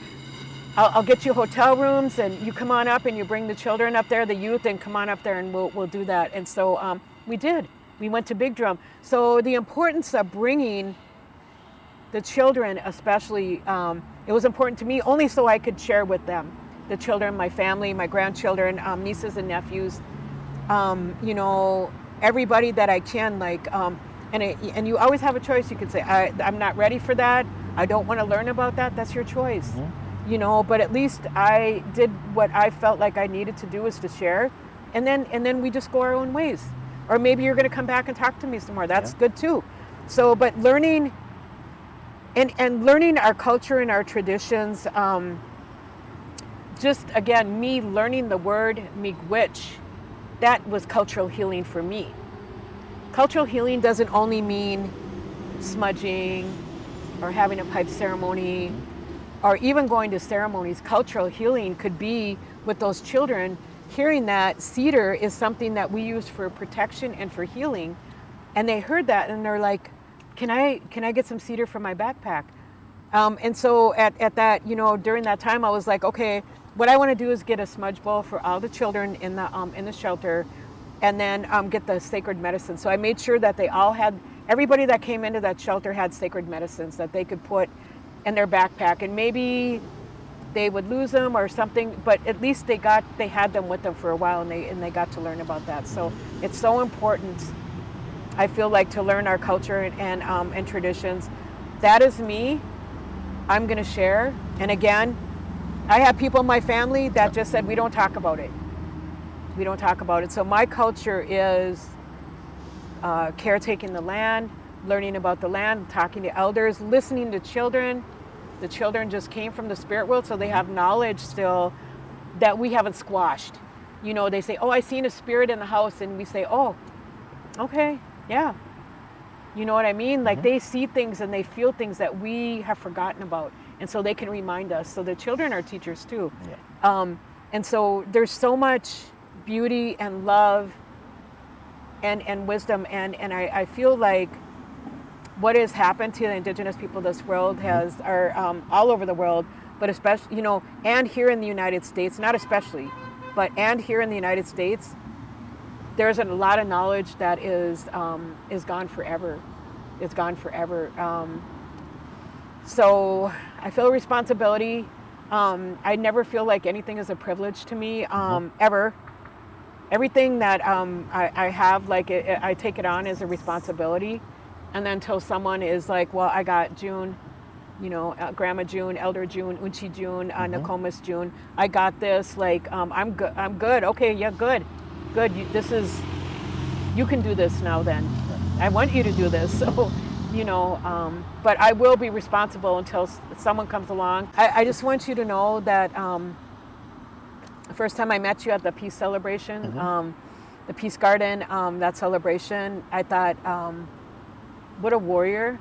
I'll get you hotel rooms and you come on up and you bring the children up there, the youth, and come on up there and we'll do that. And so We did. We went to Big Drum. So the importance of bringing the children, especially, it was important to me only so I could share with them, the children, my family, my grandchildren, nieces and nephews, you know, everybody that I can, like, and you always have a choice. You could say, I'm not ready for that. I don't want to learn about that. That's your choice, you know, but at least I did what I felt like I needed to do, was to share. And then we just go our own ways. Or maybe you're going to come back and talk to me some more. That's good too. So, but learning and learning our culture and our traditions, just again, me learning the word miigwech, that was cultural healing for me. Cultural healing doesn't only mean smudging or having a pipe ceremony or even going to ceremonies. Cultural healing could be with those children hearing that cedar is something that we use for protection and for healing. And they heard that and they're like, can I get some cedar for my backpack? And so at that, you know, during that time, I was like, okay, what I want to do is get a smudge bowl for all the children in the shelter, and then get the sacred medicine. So I made sure that they all had, everybody that came into that shelter had sacred medicines that they could put in their backpack, and maybe they would lose them or something, but at least they had them with them for a while, and they got to learn about that. So it's so important, I feel like, to learn our culture and traditions. That is me. I'm going to share. And again, I have people in my family that just said, we don't talk about it. We don't talk about it. So my culture is caretaking the land, learning about the land, talking to elders, listening to children. The children just came from the spirit world, so they have knowledge still that we haven't squashed. You know, they say, oh, I seen a spirit in the house. And we say, oh, okay, yeah. You know what I mean? Like they see things and they feel things that we have forgotten about. And so they can remind us. So the children are teachers too. Yeah. And so there's so much beauty and love and wisdom. And I feel like what has happened to the Indigenous people of this world are all over the world, but especially, you know, and here in the United States, not especially, but and here in the United States, there's a lot of knowledge that is gone forever. It's gone forever. So I feel a responsibility. I never feel like anything is a privilege to me, ever. Everything that I have, like I take it on as a responsibility. And then until someone is like, well, I got June, you know, Grandma June, Elder June, Unchi June, Nokomis June. I got this. Like, I'm good. I'm good. Okay, yeah, good. You can do this now. Then, I want you to do this. So, you know, but I will be responsible until someone comes along. I just want you to know that the first time I met you at the Peace Celebration, the Peace Garden, that celebration, I thought, what a warrior,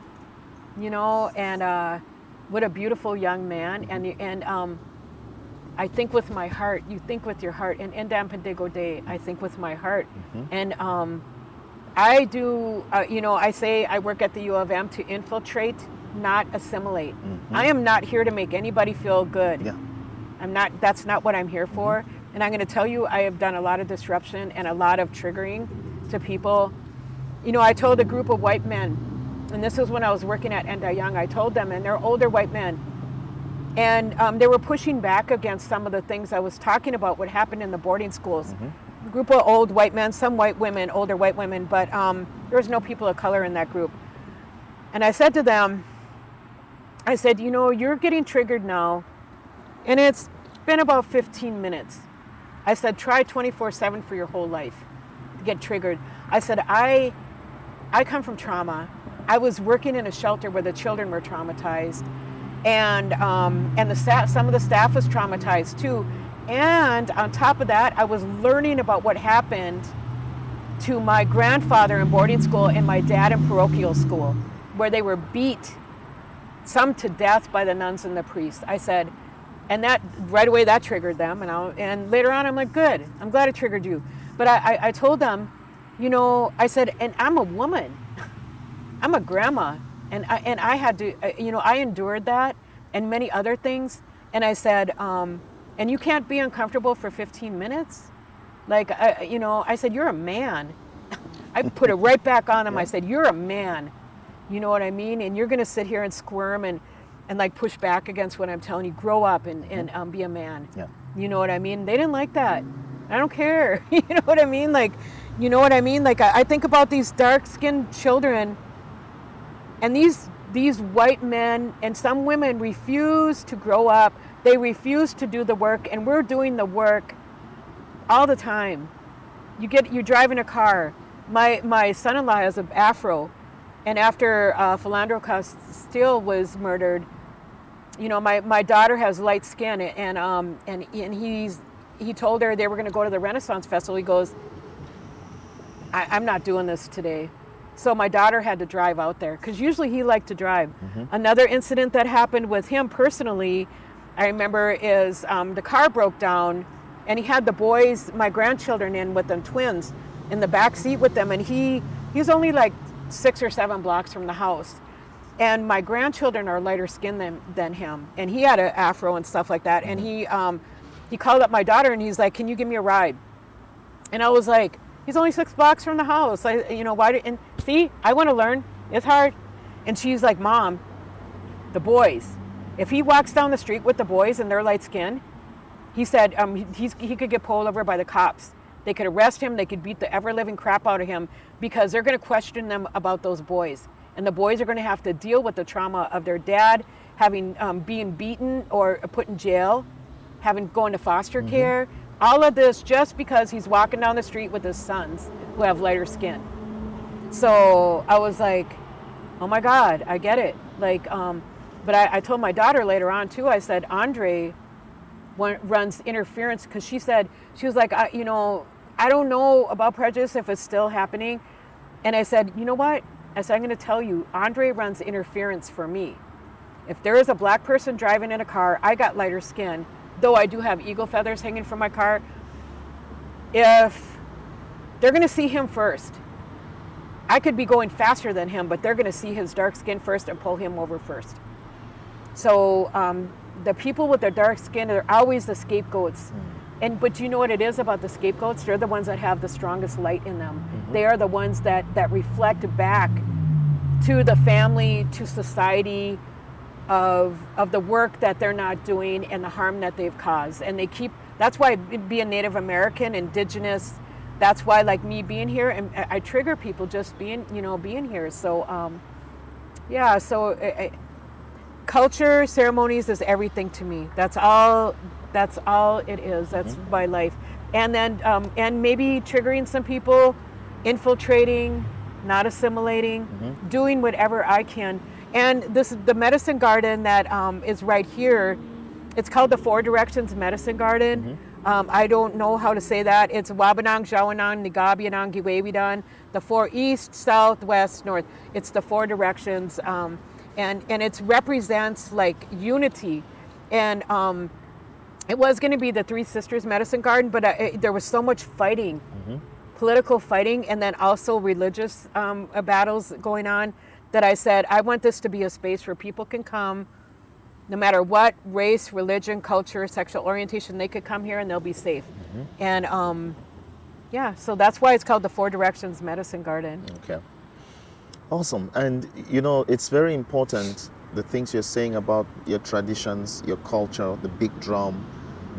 you know, and what a beautiful young man. And I think with my heart, you think with your heart. And Indam Pendigo Day, I think with my heart. And I do, you know, I say I work at the U of M to infiltrate, not assimilate. I am not here to make anybody feel good. Yeah. That's not what I'm here for. And I'm going to tell you, I have done a lot of disruption and a lot of triggering to people. You know, I told a group of white men, and this was when I was working at Enda Young, I told them, and they're older white men, and they were pushing back against some of the things I was talking about, what happened in the boarding schools. A group of old white men, some white women, older white women, but there was no people of color in that group. And I said to them, I said, you know, you're getting triggered now, and it's been about 15 minutes. I said, try 24/7 for your whole life to get triggered. I said, I come from trauma. I was working in a shelter where the children were traumatized, and some of the staff was traumatized too. And on top of that, I was learning about what happened to my grandfather in boarding school and my dad in parochial school, where they were beat, some to death, by the nuns and the priests. I said, and that right away that triggered them. And later on, I'm like, good. I'm glad it triggered you. But I told them, you know, I said, and I'm a woman. I'm a grandma, and I had to, you know, I endured that and many other things. And I said, and you can't be uncomfortable for 15 minutes? Like, you know, I said, you're a man. I put it right back on him. I said, "You're a man." You know what I mean? And you're going to sit here and squirm and like push back against what I'm telling you. Grow up and be a man. Yeah. You know what I mean? They didn't like that. I don't care. You know what I mean? Like, you know what I mean? Like, I think about these dark-skinned children, and these white men and some women refuse to grow up. They refuse to do the work, and we're doing the work all the time. You're driving a car. My son-in-law has an afro, and after Philandro Castile was murdered, you know, my daughter has light skin, and he told her they were going to go to the Renaissance Festival. He goes, I'm not doing this today. So my daughter had to drive out there because usually he liked to drive. Another incident that happened with him personally, I remember, is the car broke down, and he had the boys, my grandchildren, in with them, twins, in the back seat with them, and he's only like 6 or 7 blocks from the house. And my grandchildren are lighter skinned than him, and he had an afro and stuff like that. And he called up my daughter, and he's like, "Can you give me a ride?" And I was like, "He's only 6 blocks from the house. And see, I want to learn. It's hard." And she's like, "Mom, the boys. If he walks down the street with the boys and they're light skinned," he said, he could get pulled over by the cops. They could arrest him. They could beat the ever-living crap out of him because they're going to question them about those boys. And the boys are going to have to deal with the trauma of their dad having being beaten or put in jail, having gone to foster care. All of this just because he's walking down the street with his sons who have lighter skin. So I was like, oh my God, I get it. Like, but I told my daughter later on too, I said, Andre runs interference, because she was like, I don't know about prejudice if it's still happening. And I said, you know what? I said, I'm going to tell you, Andre runs interference for me. If there is a black person driving in a car, I got lighter skin, though I do have eagle feathers hanging from my car. If they're going to see him first, I could be going faster than him, but they're going to see his dark skin first and pull him over first. So the people with their dark skin are always the scapegoats. But you know what it is about the scapegoats? They're the ones that have the strongest light in them. They are the ones that reflect back to the family, to society, of the work that they're not doing and the harm that they've caused. And that's why being Native American, Indigenous, that's why, like me being here, and I trigger people just being here. So, culture, ceremonies is everything to me. That's all it is. That's my life. And then, and maybe triggering some people, infiltrating, not assimilating, doing whatever I can. And the medicine garden that is right here, it's called the Four Directions Medicine Garden. I don't know how to say that. It's Wabanang, Jawanang, Nigabianang, Giwewidan, the 4 east, south, west, north. It's the 4 directions. And it represents like unity. And it was going to be the Three Sisters Medicine Garden, but there was so much fighting, political fighting, and then also religious battles going on, that I said, I want this to be a space where people can come, no matter what race, religion, culture, sexual orientation, they could come here and they'll be safe. And so that's why it's called the Four Directions Medicine Garden. Okay. Awesome. And it's very important, the things you're saying about your traditions, your culture, the big drum,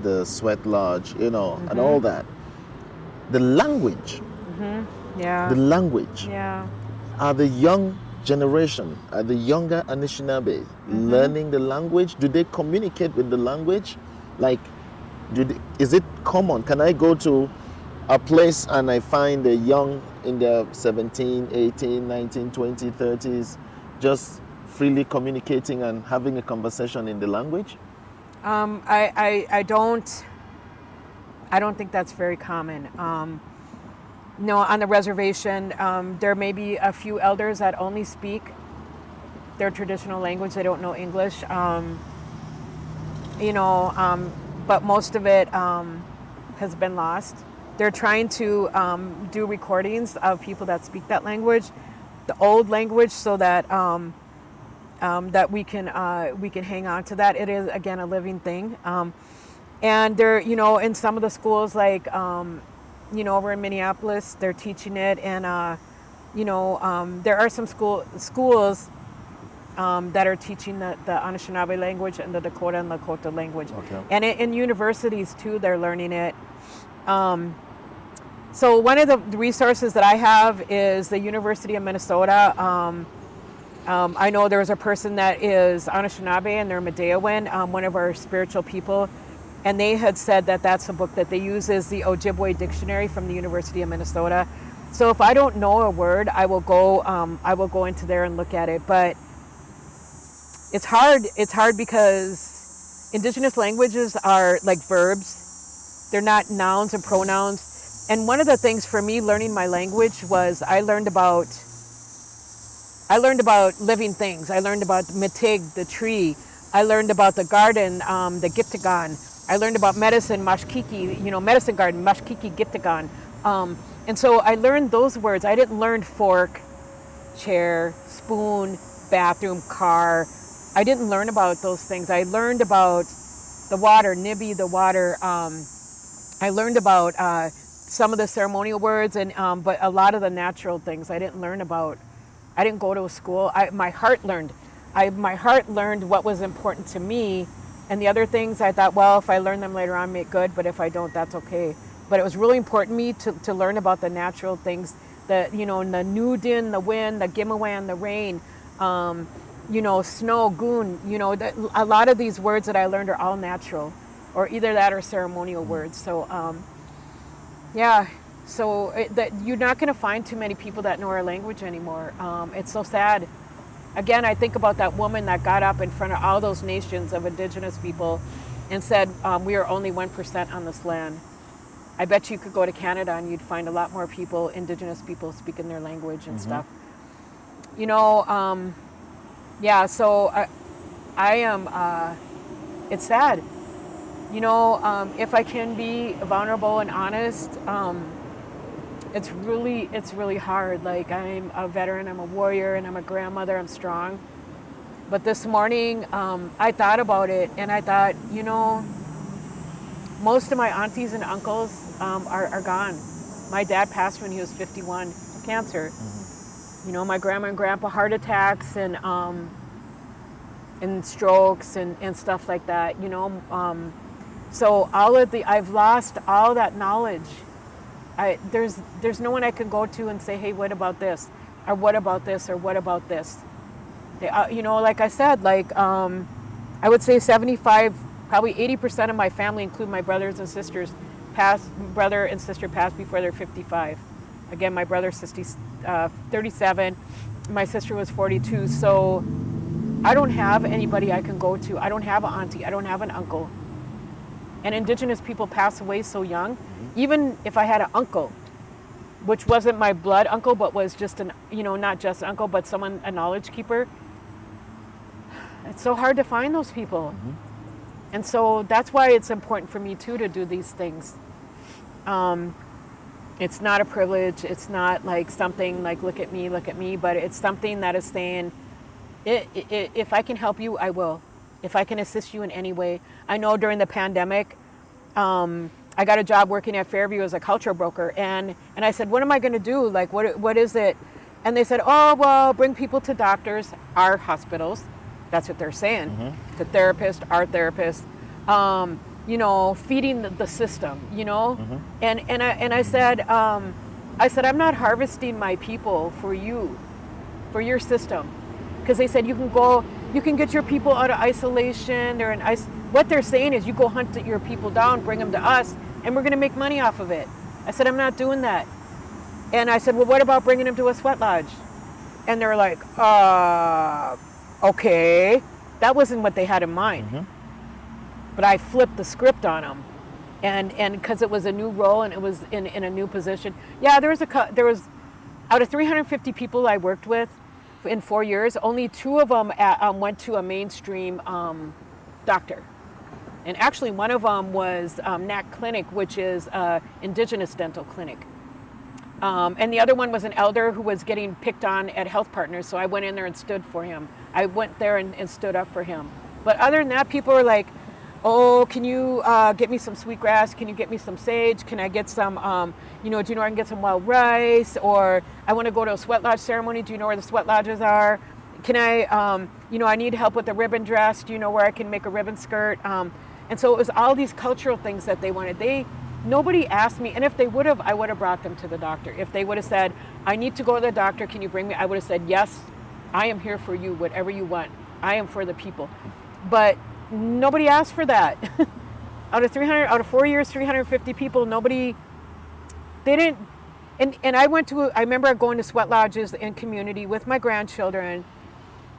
the sweat lodge, and all that. The language. Yeah. The language. Yeah. Are the young generation, are the younger Anishinaabe learning the language? Do they communicate with the language? Like, is it common? Can I go to a place and I find a young in their 17, 18, 19, 20, 30s just freely communicating and having a conversation in the language? I don't think that's very common. No, on the reservation, there may be a few elders that only speak their traditional language. They don't know English. But most of it has been lost. They're trying to do recordings of people that speak that language, the old language, so that that we can hang on to that. It is, again, a living thing. And there, in some of the schools, like over in Minneapolis, they're teaching it, and there are some schools that are teaching the Anishinaabe language and the Dakota and Lakota language. Okay. And in universities too, they're learning it. So one of the resources that I have is the University of Minnesota. I know there was a person that is Anishinaabe and they're Medeawan, one of our spiritual people. And they had said that that's a book that they use is the Ojibwe dictionary from the University of Minnesota. So if I don't know a word, I will go into there and look at it. But it's hard. It's hard because Indigenous languages are like verbs. They're not nouns and pronouns. And one of the things for me learning my language was I learned about living things. I learned about Mitig, the tree. I learned about the garden, the Giptagon. I learned about medicine, Mashkiki, medicine garden, Mashkiki Giptagon. And so I learned those words. I didn't learn fork, chair, spoon, bathroom, car. I didn't learn about those things. I learned about the water, Nibi, the water. I learned about some of the ceremonial words, but a lot of the natural things I didn't learn about. I didn't go to a school. My heart learned. My heart learned what was important to me, and the other things I thought, well, if I learn them later on, make good. But if I don't, that's okay. But it was really important to me to learn about the natural things, the Nudin, the wind, the Gimawan, the rain, snow, goon. A lot of these words that I learned are all natural, or either that or ceremonial words. So, yeah. So that you're not going to find too many people that know our language anymore. It's so sad. Again, I think about that woman that got up in front of all those nations of Indigenous people and said, we are only 1% on this land. I bet you could go to Canada and you'd find a lot more people, Indigenous people, speaking their language and stuff. Yeah, so I am, it's sad. If I can be vulnerable and honest, it's really hard. Like, I'm a veteran, I'm a warrior, and I'm a grandmother, I'm strong. But this morning, I thought about it, and I thought, most of my aunties and uncles are gone. My dad passed when he was 51 of cancer. Mm-hmm. My grandma and grandpa, heart attacks and strokes and stuff like that, So I've lost all that knowledge. There's no one I can go to and say, hey, what about this? Or what about this? Or what about this? Like I said, I would say 75, probably 80% of my family, include my brothers and sisters, brother and sister passed before they're 55. Again, my brother's 37, my sister was 42. So I don't have anybody I can go to. I don't have an auntie. I don't have an uncle. And Indigenous people pass away so young. Even if I had an uncle, which wasn't my blood uncle, but was just not just an uncle, but someone, a knowledge keeper, it's so hard to find those people. Mm-hmm. And so that's why it's important for me too to do these things. It's not a privilege. It's not like something like, look at me, but it's something that is saying, if I can help you, I will. If I can assist you in any way. I know during the pandemic, I got a job working at Fairview as a culture broker, and I said, what am I going to do? Like, what is it? And they said, oh, well, bring people to doctors, our hospitals. That's what they're saying. Mm-hmm. To therapists, our therapists. Feeding the system. Mm-hmm. And I said, I'm not harvesting my people for you, for your system, because they said you can get your people out of isolation. They're in What they're saying is you go hunt your people down, bring them to us, and we're going to make money off of it. I said, I'm not doing that. And I said, well, what about bringing them to a sweat lodge? And they're like, okay. That wasn't what they had in mind. Mm-hmm. But I flipped the script on them. And because it was a new role and it was in a new position. Yeah, there was out of 350 people I worked with in 4 years, only 2 of them went to a mainstream doctor. And actually one of them was NAC Clinic, which is Indigenous dental clinic. And the other one was an elder who was getting picked on at Health Partners, so I went in there and stood for him. I went there and stood up for him. But other than that, people were like, oh, can you get me some sweetgrass? Can you get me some sage? Can I get some, do you know where I can get some wild rice? Or I want to go to a sweat lodge ceremony. Do you know where the sweat lodges are? Can I, I need help with a ribbon dress. Do you know where I can make a ribbon skirt? And so it was all these cultural things that they wanted. Nobody asked me, and if they would have, I would have brought them to the doctor. If they would have said, I need to go to the doctor, can you bring me? I would have said, yes, I am here for you, whatever you want. I am for the people. But nobody asked for that. Out of 4 years, 350 people, they didn't, and I remember going to sweat lodges in community with my grandchildren.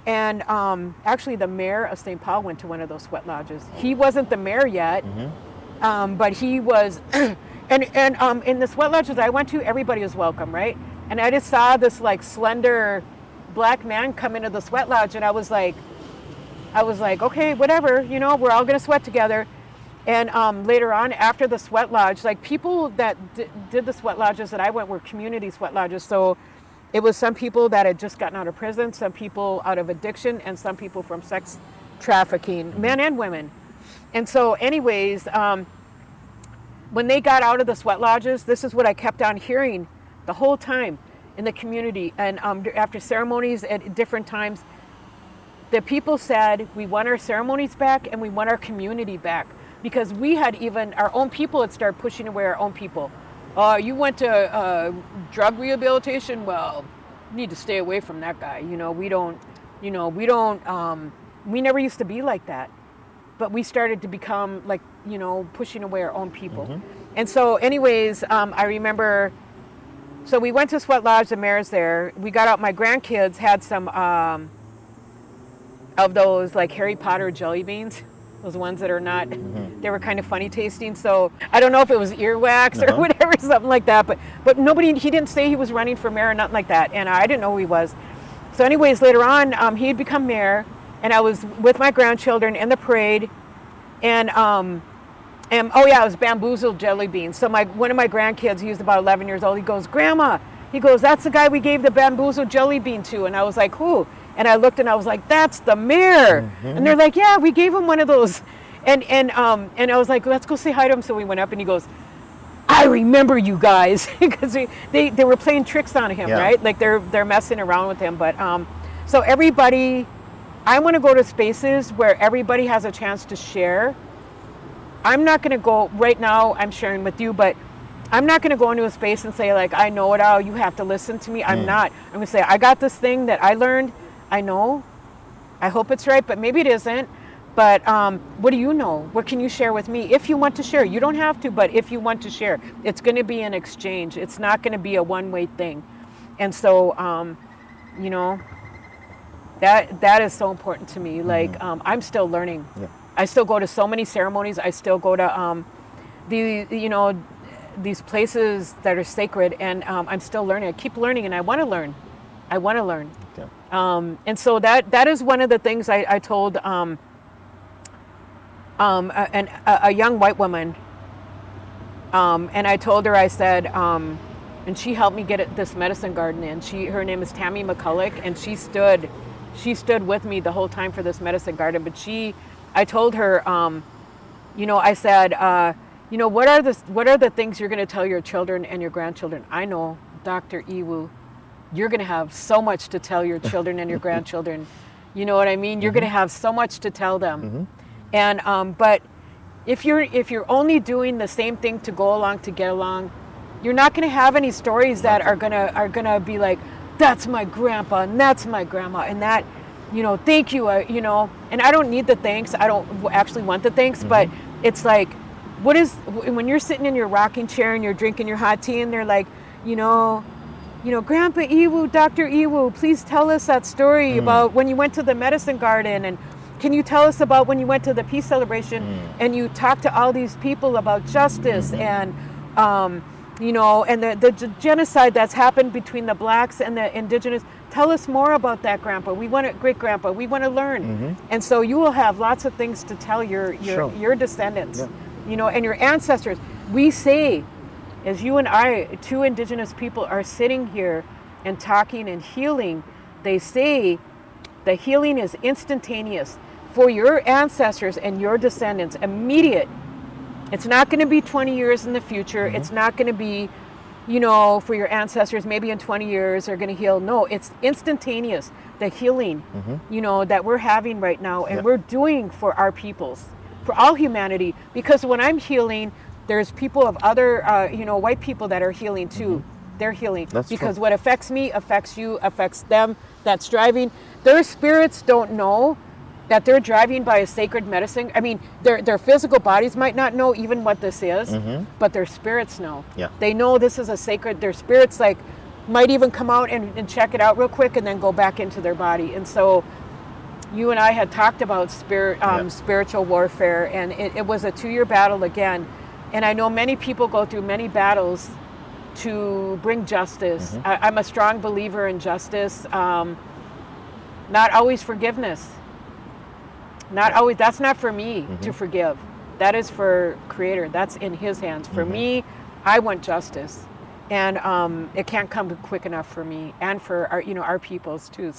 And actually the mayor of St. Paul went to one of those sweat lodges. He wasn't the mayor yet, but he was, and in the sweat lodges I went to, everybody was welcome, right? And I just saw this like slender black man come into the sweat lodge, and I was like, okay, whatever, we're all gonna sweat together. And later on, after the sweat lodge, like people that did the sweat lodges that I went were community sweat lodges. So it was some people that had just gotten out of prison, some people out of addiction, and some people from sex trafficking, men and women. And so anyways, when they got out of the sweat lodges, this is what I kept on hearing the whole time in the community. And after ceremonies at different times, the people said, we want our ceremonies back and we want our community back. Because we had even, our own people had started pushing away our own people. You went to drug rehabilitation? Well, you need to stay away from that guy. We never used to be like that. But we started to become like, pushing away our own people. And so anyways, I remember, so we went to Sweat Lodge, the mayor's there. We got out, my grandkids had some of those like Harry Potter jelly beans. Those ones that are not, they were kind of funny tasting. So I don't know if it was earwax or whatever, something like that. But he didn't say he was running for mayor or nothing like that. And I didn't know who he was. So anyways, later on, he had become mayor. And I was with my grandchildren in the parade. And it was bamboozled jelly beans. So one of my grandkids, he was about 11 years old, he goes, Grandma, that's the guy we gave the bamboozled jelly bean to. And I was like, who? And I looked and I was like, that's the mayor. And they're like, yeah, we gave him one of those. And I was like, let's go say hi to him. So we went up and he goes, I remember you guys. Because they were playing tricks on him, right? Like they're messing around with him. But so everybody, I want to go to spaces where everybody has a chance to share. I'm not going to go, right now I'm sharing with you, but I'm not going to go into a space and say like, I know it all, you have to listen to me. I'm not. I'm going to say, I got this thing that I learned. I know, I hope it's right, but maybe it isn't. But what do you know? What can you share with me? If you want to share, you don't have to, but if you want to share, it's going to be an exchange. It's not going to be a one-way thing. And so, that is so important to me. Like, I'm still learning. Yeah. I still go to so many ceremonies. I still go to these places that are sacred, and I'm still learning. I keep learning, and I want to learn. Okay. And so that is one of the things I told a young white woman, and I told her, I said, and she helped me get this medicine garden in. Her name is Tammy McCulloch, and she stood with me the whole time for this medicine garden. But I told her, I said, what are the things you're going to tell your children and your grandchildren? I know, Dr. Iwu, you're going to have so much to tell your children and your grandchildren. You know what I mean? You're going to have so much to tell them. And but if you're only doing the same thing to go along, to get along, you're not going to have any stories that are gonna be like, that's my grandpa and that's my grandma and that, thank you, and I don't need the thanks. I don't actually want the thanks, but it's like, when you're sitting in your rocking chair and you're drinking your hot tea and they're like, Grandpa Iwu, Dr. Iwu, please tell us that story about when you went to the medicine garden, and can you tell us about when you went to the peace celebration and you talked to all these people about justice and, and the genocide that's happened between the blacks and the indigenous. Tell us more about that, Grandpa. We want to, great Grandpa, we want to learn. And so you will have lots of things to tell your descendants, and your ancestors. We say, as you and I, two indigenous people, are sitting here and talking and healing, they say the healing is instantaneous. for your ancestors and your descendants, immediate. It's not going to be 20 years in the future. It's not going to be, for your ancestors, maybe in 20 years they're going to heal. No, it's instantaneous, the healing, that we're having right now, and we're doing for our peoples, for all humanity. Because when I'm healing, there's people of other, white people that are healing too. They're healing. That's because true. what affects me affects you, affects them that's driving. Their spirits don't know that they're driving by a sacred medicine. I mean, their physical bodies might not know even what this is, but their spirits know. Yeah. They know this is a sacred, their spirits might even come out and check it out real quick and then go back into their body. And so you and I had talked about spiritual warfare, and it was a 2-year battle again. And I know many people go through many battles to bring justice. I'm a strong believer in justice. Not always forgiveness. Not always. That's not for me to forgive. That is for Creator. That's in His hands. For me, I want justice, and it can't come quick enough for me and for our peoples too.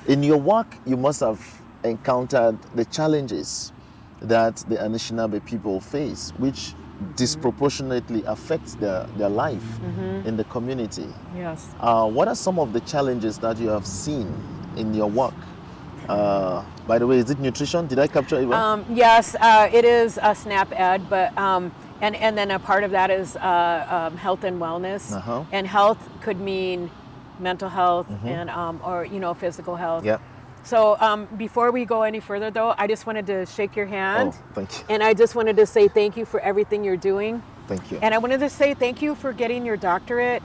In your work, you must have encountered the challenges that the Anishinaabe people face, which disproportionately affects their life in the community. Yes. What are some of the challenges that you have seen in your work? By the way, is it nutrition? Did I capture it well? Yes, it is a SNAP ed, but and then a part of that is health and wellness. And health could mean mental health and or physical health. Yeah. So before we go any further, though, I just wanted to shake your hand. Oh, thank you. And I just wanted to say thank you for everything you're doing. Thank you. And I wanted to say thank you for getting your doctorate.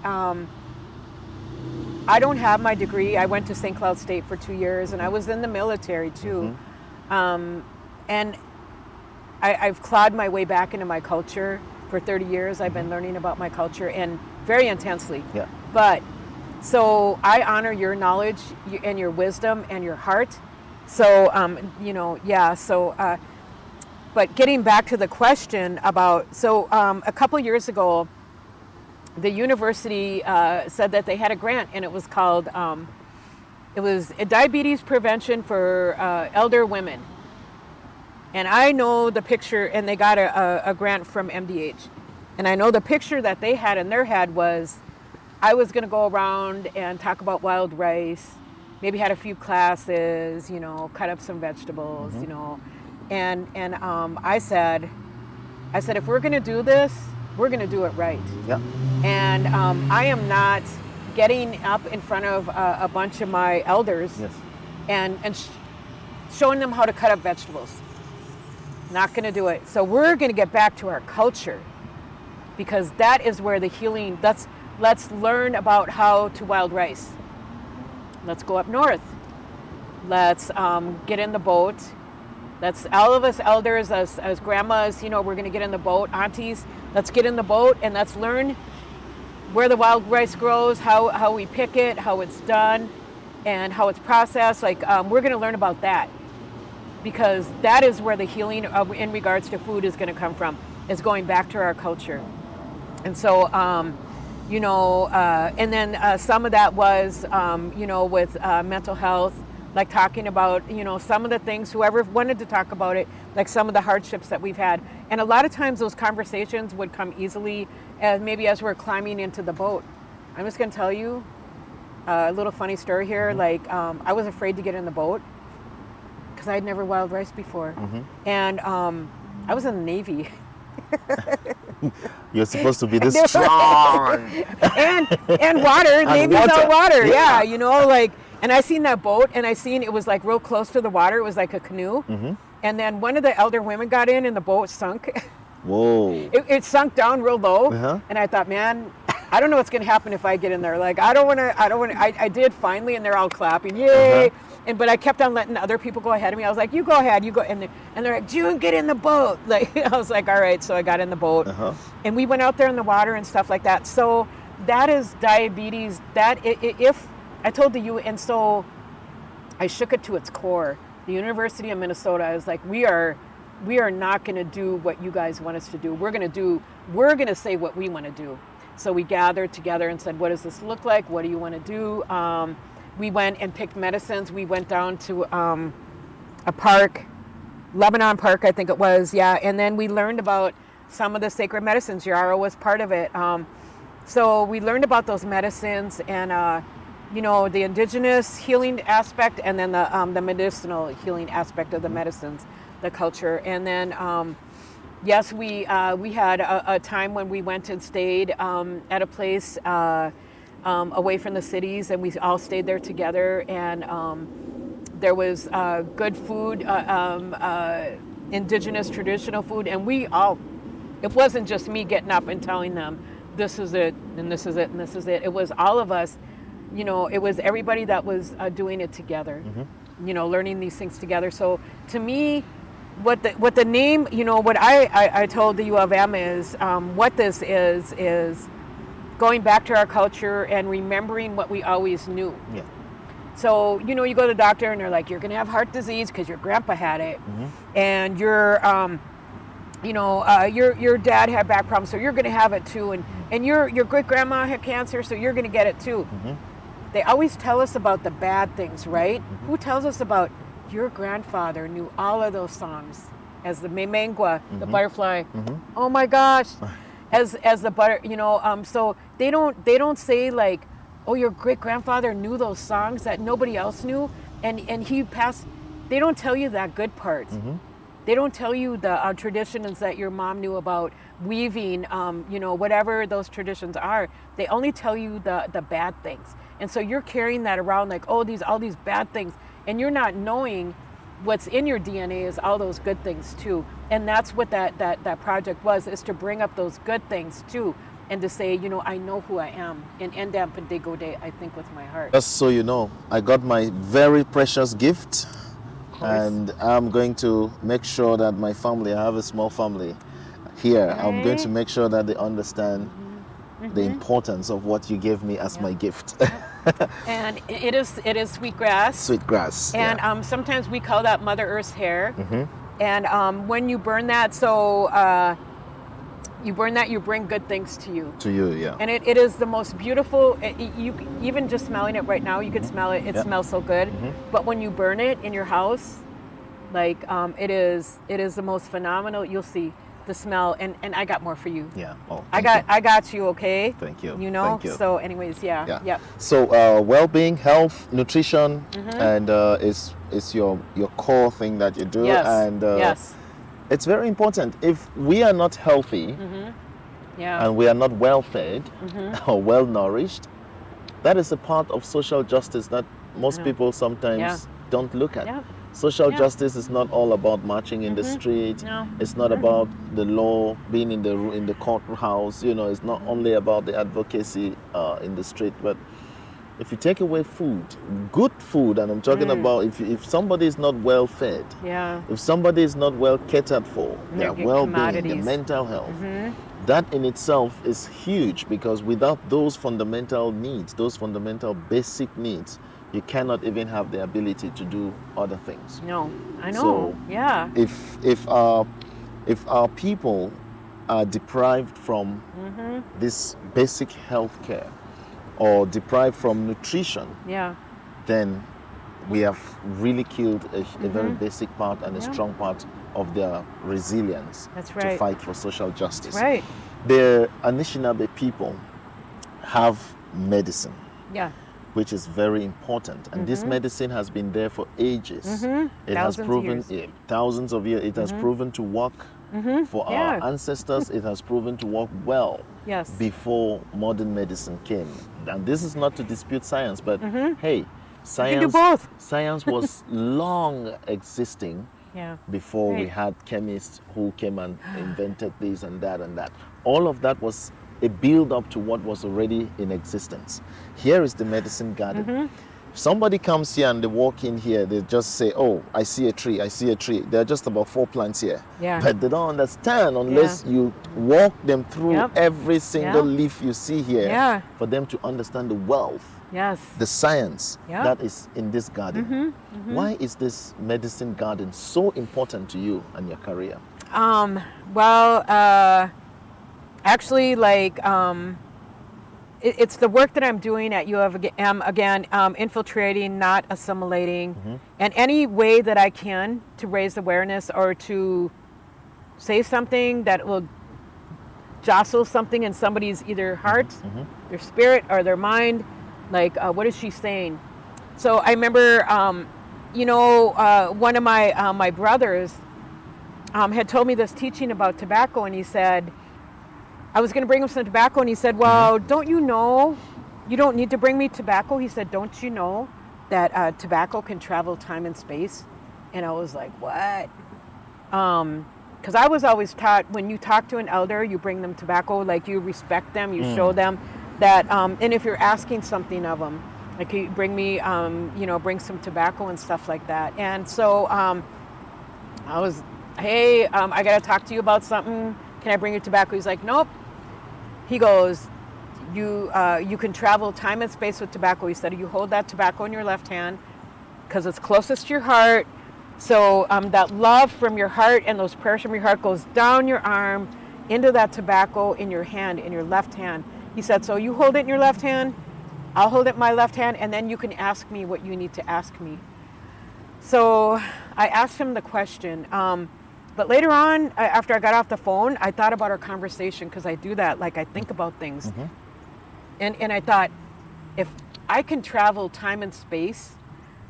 I don't have my degree. I went to St. Cloud State for 2 years, and I was in the military too. And I've clawed my way back into my culture for 30 years. I've been learning about my culture, and very intensely. Yeah. But so I honor your knowledge and your wisdom and your heart. So but getting back to the question about, a couple years ago, the university said that they had a grant, and it was called, it was a diabetes prevention for elder women. And I know the picture, and they got a grant from MDH. And I know the picture that they had in their head was, I was going to go around and talk about wild rice, maybe had a few classes, cut up some vegetables, and I said, if we're going to do this, we're going to do it right. Yeah. And I am not getting up in front of a bunch of my elders and showing them how to cut up vegetables. Not going to do it. So we're going to get back to our culture, because that is where the healing, let's learn about how to wild rice. Let's go up north. Let's get in the boat. Let's, all of us elders, as grandmas, we're going to get in the boat. Aunties, let's get in the boat and let's learn where the wild rice grows, how we pick it, how it's done, and how it's processed. We're going to learn about that, because that is where the healing in regards to food is going to come from, is going back to our culture. And so, and then some of that was, with mental health, like talking about, some of the things, whoever wanted to talk about it, like some of the hardships that we've had. And a lot of times those conversations would come easily, maybe as we're climbing into the boat. I'm just going to tell you a little funny story here. I was afraid to get in the boat because I had never wild rice before. And I was in the Navy. You're supposed to be this strong. and water, Navy's all water. Yeah, and I seen that boat, and I seen it was real close to the water. It was like a canoe. And then one of the elder women got in, and the boat sunk. Whoa. It sunk down real low. And I thought, man, I don't know what's going to happen if I get in there. I don't want to, I did finally, and they're all clapping, yay. But I kept on letting other people go ahead of me. I was like, you go ahead, you go. And they're like, June, get in the boat. I was like, all right. So I got in the boat. And we went out there in the water and stuff like that. So that is diabetes. That if I told the and so I shook it to its core. The University of Minnesota, I was like, we are not going to do what you guys want us to do. We're going to say what we want to do. So we gathered together and said, what does this look like? What do you want to do? We went and picked medicines. We went down to a park Lebanon Park, I think it was, yeah. And then we learned about some of the sacred medicines. Yarrow was part of it. So we learned about those medicines and, the indigenous healing aspect, and then the medicinal healing aspect of the medicines, the culture. And then, yes, we had a time when we went and stayed at a place away from the cities, and we all stayed there together. And there was good food, indigenous traditional food, and it wasn't just me getting up and telling them, this is it, and this is it, and this is it. It was all of us, it was everybody that was doing it together, learning these things together. So to me, what the name, what I told the U of M is, what this is going back to our culture and remembering what we always knew. Yeah. So, you go to the doctor and they're like, you're going to have heart disease because your grandpa had it. And your dad had back problems, so you're going to have it too. And your great grandma had cancer, so you're going to get it too. They always tell us about the bad things, right? Who tells us about your grandfather knew all of those songs as the memengua, the butterfly. Oh my gosh. As the butter, so they don't say like, oh, your great grandfather knew those songs that nobody else knew, and he passed. They don't tell you that good part. They don't tell you the traditions that your mom knew about weaving, whatever those traditions are. They only tell you the bad things, and so you're carrying that around like, oh, all these bad things, and you're not knowing what's in your DNA is all those good things too. And that's what that project was, is to bring up those good things too, and to say, I know who I am in Endam Pendigo Day, I think with my heart. Just so you know, I got my very precious gift, and I'm going to make sure that my family, I have a small family here, I'm going to make sure that they understand the importance of what you gave me as my gift. And it is sweetgrass. Sweetgrass. And sometimes we call that Mother Earth's hair. And when you burn that, you bring good things to you. To you, yeah. And it is the most beautiful. You even just smelling it right now, you can smell it. It smells so good. But when you burn it in your house, like it is the most phenomenal. You'll see the smell, and I got more for you. Yeah. Oh, I got you. Okay. Thank you. Thank you. So, anyways, yeah. So, well-being, health, nutrition, and is your core thing that you do. Yes. And yes. It's very important. If we are not healthy, and we are not well-fed or well-nourished, that is a part of social justice that most people sometimes don't look at. Social justice is not all about marching in the street. No. It's not about the law being in the courthouse. It's not only about the advocacy in the street. But if you take away food, good food, and I'm talking about if somebody is not well fed, if somebody is not well catered for, their well-being, their mental health, that in itself is huge, because without those fundamental needs, those fundamental basic needs, you cannot even have the ability to do other things. No, I know. So, if our people are deprived from this basic health care, or deprived from nutrition, then we have really killed a very basic part and a strong part of their resilience to fight for social justice. That's right. The Anishinaabe people have medicine. Which is very important, and this medicine has been there for ages. It has proven thousands of years. It has proven to work for our ancestors. It has proven to work well before modern medicine came. And this is not to dispute science, but hey, science was long existing before we had chemists who came and invented this and that and that. All of that was a build up to what was already in existence. Here is the medicine garden. If somebody comes here and they walk in here, they just say, oh, I see a tree, I see a tree. There are just about 4 plants here. But they don't understand unless you walk them through every single leaf you see here for them to understand the wealth, the science that is in this garden. Why is this medicine garden so important to you and your career? Actually, like, it's the work that I'm doing at U of M, again, infiltrating, not assimilating, and any way that I can to raise awareness or to say something that will jostle something in somebody's either heart, their spirit, or their mind. Like, what is she saying? So I remember, one of my brothers had told me this teaching about tobacco, and he said, I was going to bring him some tobacco, and he said, well, don't you know, you don't need to bring me tobacco. He said, don't you know that tobacco can travel time and space? And I was like, what? Because I was always taught when you talk to an elder, you bring them tobacco, like you respect them, you show them that, and if you're asking something of them, like you bring me, bring some tobacco and stuff like that. And so I was, hey, I got to talk to you about something. Can I bring you tobacco? He's like, nope. He goes, you can travel time and space with tobacco. He said, you hold that tobacco in your left hand because it's closest to your heart. So that love from your heart and those prayers from your heart goes down your arm into that tobacco in your hand, in your left hand. He said, so you hold it in your left hand, I'll hold it in my left hand, and then you can ask me what you need to ask me. So I asked him the question. But later on, after I got off the phone, I thought about our conversation, because I do that, like I think about things. And I thought, if I can travel time and space,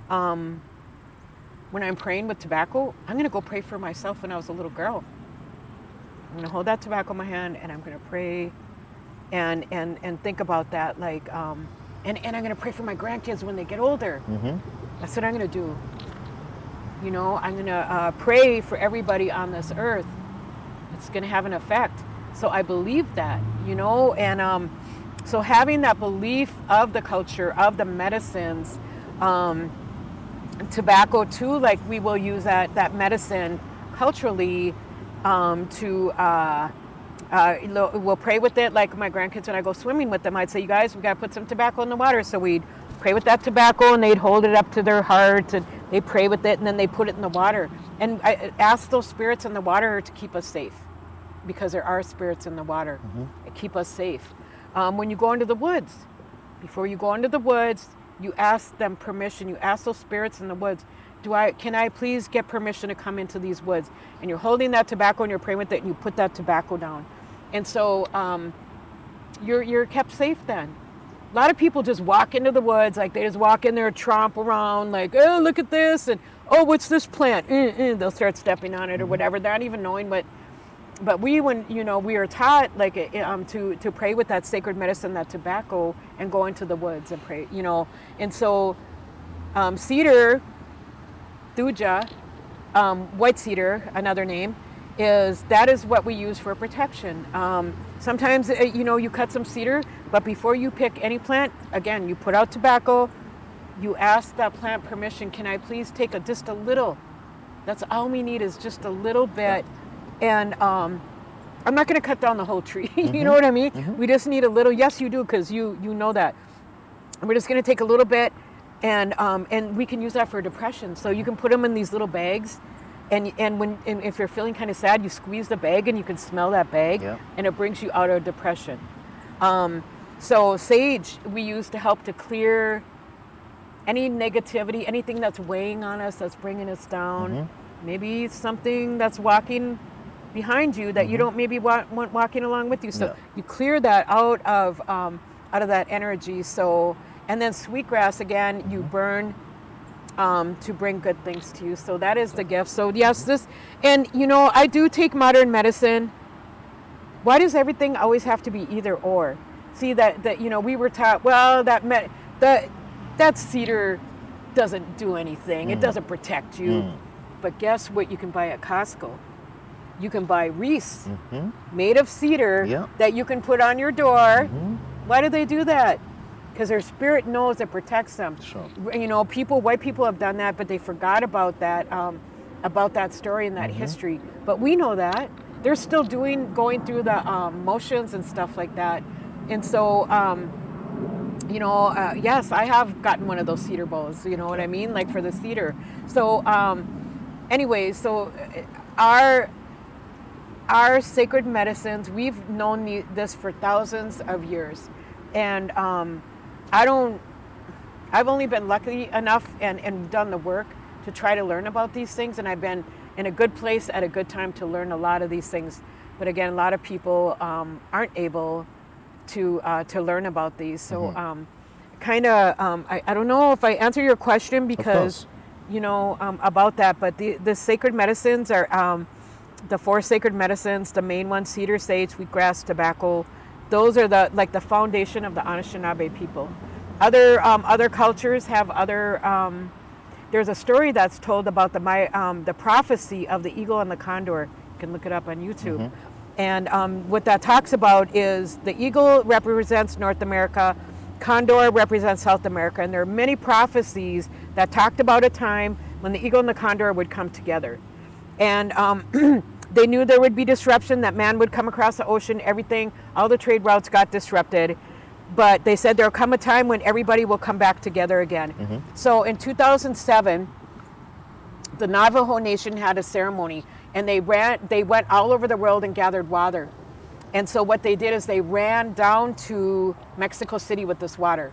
when I'm praying with tobacco, I'm going to go pray for myself when I was a little girl. I'm going to hold that tobacco in my hand, and I'm going to pray and think about that. Like, and I'm going to pray for my grandkids when they get older. That's what I'm going to do. You know, I'm going to pray for everybody on this earth. It's going to have an effect. So I believe that, and so having that belief of the culture, of the medicines, tobacco too, like we will use that medicine culturally we'll pray with it. Like my grandkids, when I go swimming with them, I'd say, you guys, we got to put some tobacco in the water. So we'd pray with that tobacco, and they'd hold it up to their heart, and they pray with it, and then they put it in the water. And I ask those spirits in the water to keep us safe, because there are spirits in the water that keep us safe. When you go into the woods, before you go into the woods, you ask them permission. You ask those spirits in the woods, can I please get permission to come into these woods? And you're holding that tobacco and you're praying with it, and you put that tobacco down. And so you're kept safe then. A lot of people just walk into the woods, like they just walk in there, tromp around, like, oh, look at this, and oh, what's this plant? They'll start stepping on it or whatever. They're not even knowing what. But we are taught like to pray with that sacred medicine, that tobacco, and go into the woods and pray, And so cedar, thuja, white cedar, another name, is what we use for protection. Sometimes, you cut some cedar, but before you pick any plant, again, you put out tobacco, you ask that plant permission, can I please take just a little? That's all we need, is just a little bit. And I'm not going to cut down the whole tree. You know what I mean? We just need a little. Yes, you do, because you know that. And we're just going to take a little bit, and we can use that for depression. So you can put them in these little bags, and if you're feeling kind of sad, you squeeze the bag, and you can smell that bag, and it brings you out of depression. So sage we use to help to clear any negativity, anything that's weighing on us, that's bringing us down. Maybe something that's walking behind you that you don't maybe want walking along with you. So you clear that out of that energy. So, and then sweetgrass, again, you burn to bring good things to you. So that is the gift. So yes, and I do take modern medicine. Why does everything always have to be either or? See that we were taught, well, that cedar doesn't do anything. It doesn't protect you. But guess what you can buy at Costco? You can buy wreaths made of cedar that you can put on your door. Why do they do that? Because their spirit knows it protects them. Sure. White people have done that, but they forgot about that story and that history. But we know that. They're still going through the motions and stuff like that. And so, yes, I have gotten one of those cedar bowls, you know what I mean? Like for the cedar. So, anyway, so our sacred medicines, we've known this for thousands of years. And I don't, I've only been lucky enough and done the work to try to learn about these things, and I've been in a good place at a good time to learn a lot of these things. But again, a lot of people aren't able to learn about these. So I don't know if I answer your question because, about that, but the sacred medicines are the 4 sacred medicines, the main ones: cedar, sage, wheatgrass, tobacco. Those are the foundation of the Anishinaabe people. Other cultures have other. There's a story that's told about the prophecy of the eagle and the condor. You can look it up on YouTube. And what that talks about is the eagle represents North America, condor represents South America, and there are many prophecies that talked about a time when the eagle and the condor would come together. And they knew there would be disruption, that man would come across the ocean, everything, all the trade routes got disrupted. But they said there'll come a time when everybody will come back together again. So in 2007, the Navajo Nation had a ceremony, and they went all over the world and gathered water. And so what they did is they ran down to Mexico City with this water.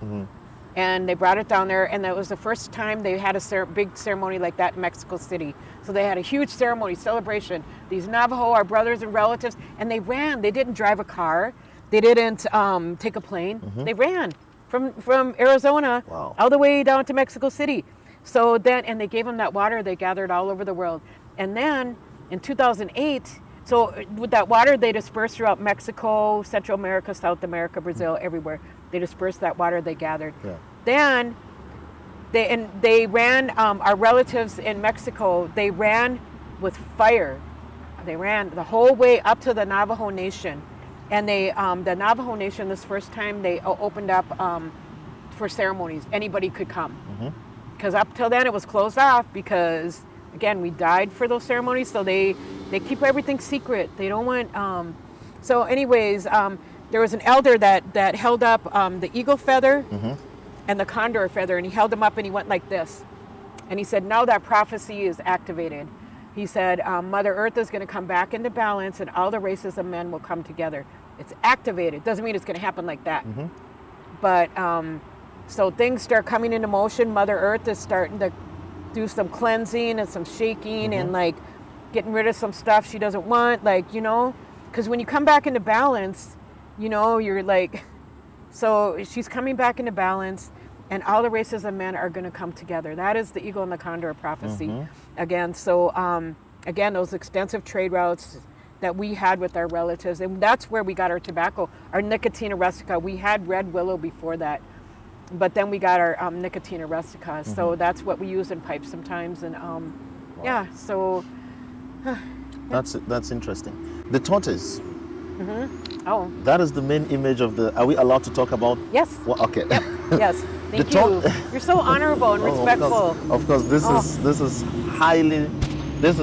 And they brought it down there, and that was the first time they had a big ceremony like that in Mexico City. So they had a huge ceremony, celebration. These Navajo, our brothers and relatives, and they ran. They didn't drive a car. They didn't take a plane. They ran from Arizona all the way down to Mexico City. So then, and they gave them that water. They gathered all over the world. And then in 2008, so with that water, they dispersed throughout Mexico, Central America, South America, Brazil, everywhere. They dispersed that water they gathered. Then they ran, our relatives in Mexico, they ran with fire. They ran the whole way up to the Navajo Nation. And the Navajo Nation, this first time, they opened up for ceremonies. Anybody could come. Because up till then it was closed off because, again, we died for those ceremonies. So they keep everything secret. They don't want... So anyways, there was an elder that held up the eagle feather and the condor feather. And he held them up and he went like this. And he said, now that prophecy is activated. He said, Mother Earth is going to come back into balance and all the races of men will come together. It's activated. Doesn't mean it's going to happen like that. But so things start coming into motion. Mother Earth is starting to do some cleansing and some shaking and like getting rid of some stuff she doesn't want. Like, because when you come back into balance, you're like, so she's coming back into balance. And all the races of men are going to come together. That is the eagle and the condor prophecy. Again, so again, those extensive trade routes that we had with our relatives, and that's where we got our tobacco, our Nicotina rustica. We had red willow before that, but then we got our Nicotina rustica. So that's what we use in pipes sometimes. And yeah, so that's interesting. The tortoise. Oh, that is the main image of the. Are we allowed to talk about? Yes. Well, okay. Yep. Yes. Thank you. You're so honorable and respectful. Of course, this is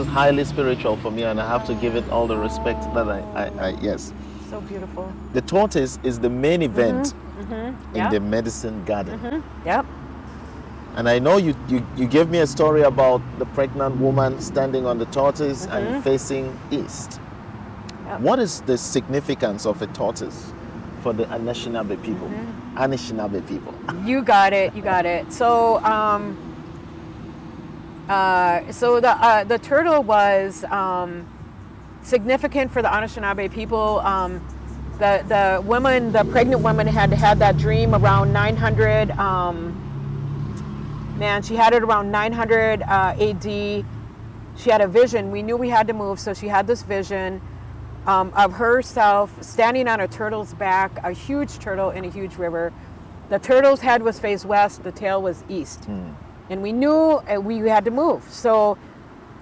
highly spiritual for me, and I have to give it all the respect that I yes. So beautiful. The tortoise is the main event in the medicine garden. Yep. And I know you gave me a story about the pregnant woman standing on the tortoise and facing east. Yep. What is the significance of a tortoise for the Anishinaabe people? Anishinaabe people. You got it. You got it. So, the turtle was significant for the Anishinaabe people. The woman, the pregnant woman, had that dream around 900. She had it around 900 AD. She had a vision. We knew we had to move, so she had this vision of herself standing on a turtle's back, a huge turtle in a huge river. The turtle's head was faced west, the tail was east. And we knew we had to move. So,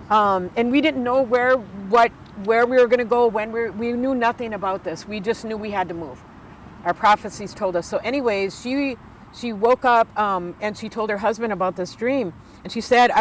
and we didn't know where we were going to go, we knew nothing about this. We just knew we had to move. Our prophecies told us. So anyways, she woke up and she told her husband about this dream. And she said,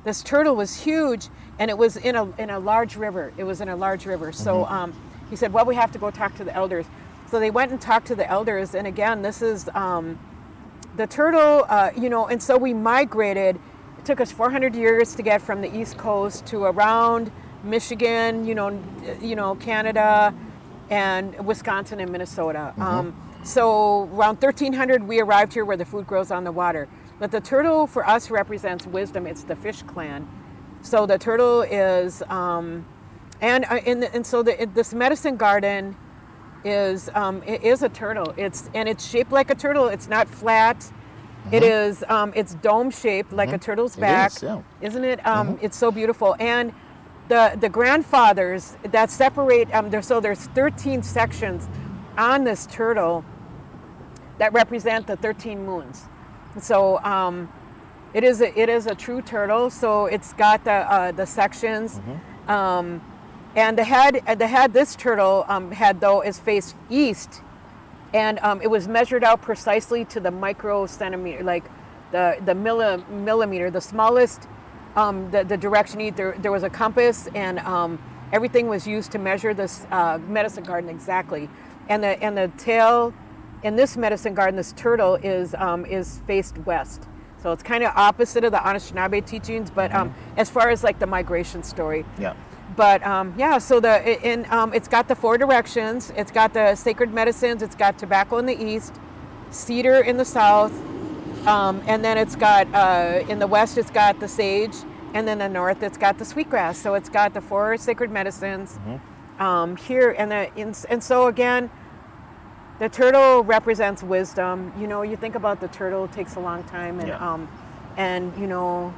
this turtle was huge and it was in a large river. It was in a large river. So he said, well, we have to go talk to the elders. So they went and talked to the elders. And again, this is the turtle, and so we migrated. It took us 400 years to get from the East Coast to around Michigan, Canada, and Wisconsin and Minnesota. So around 1300, we arrived here where the food grows on the water. But the turtle for us represents wisdom. It's the fish clan. So the turtle is, this medicine garden is it is a turtle. It's shaped like a turtle. It's not flat. It is it's dome shaped like a turtle's back. It is, yeah. Isn't it? It's so beautiful. And the grandfathers that separate there's 13 sections on this turtle that represent the 13 moons. So it is a true turtle. So it's got the sections. And the head this turtle head though is faced east, and it was measured out precisely to the micro centimeter, like the millimeter, the smallest, the direction. There was a compass, and everything was used to measure this medicine garden exactly. And the tail in this medicine garden, this turtle is faced west. So it's kind of opposite of the Anishinaabe teachings, but as far as like the migration story. Yeah. But so it's got the 4 directions. It's got the sacred medicines. It's got tobacco in the east, cedar in the south, and then it's got in the west it's got the sage, and then the north it's got the sweetgrass. So it's got the 4 sacred medicines here, and so again, the turtle represents wisdom. You know, you think about the turtle, it takes a long time, and you know,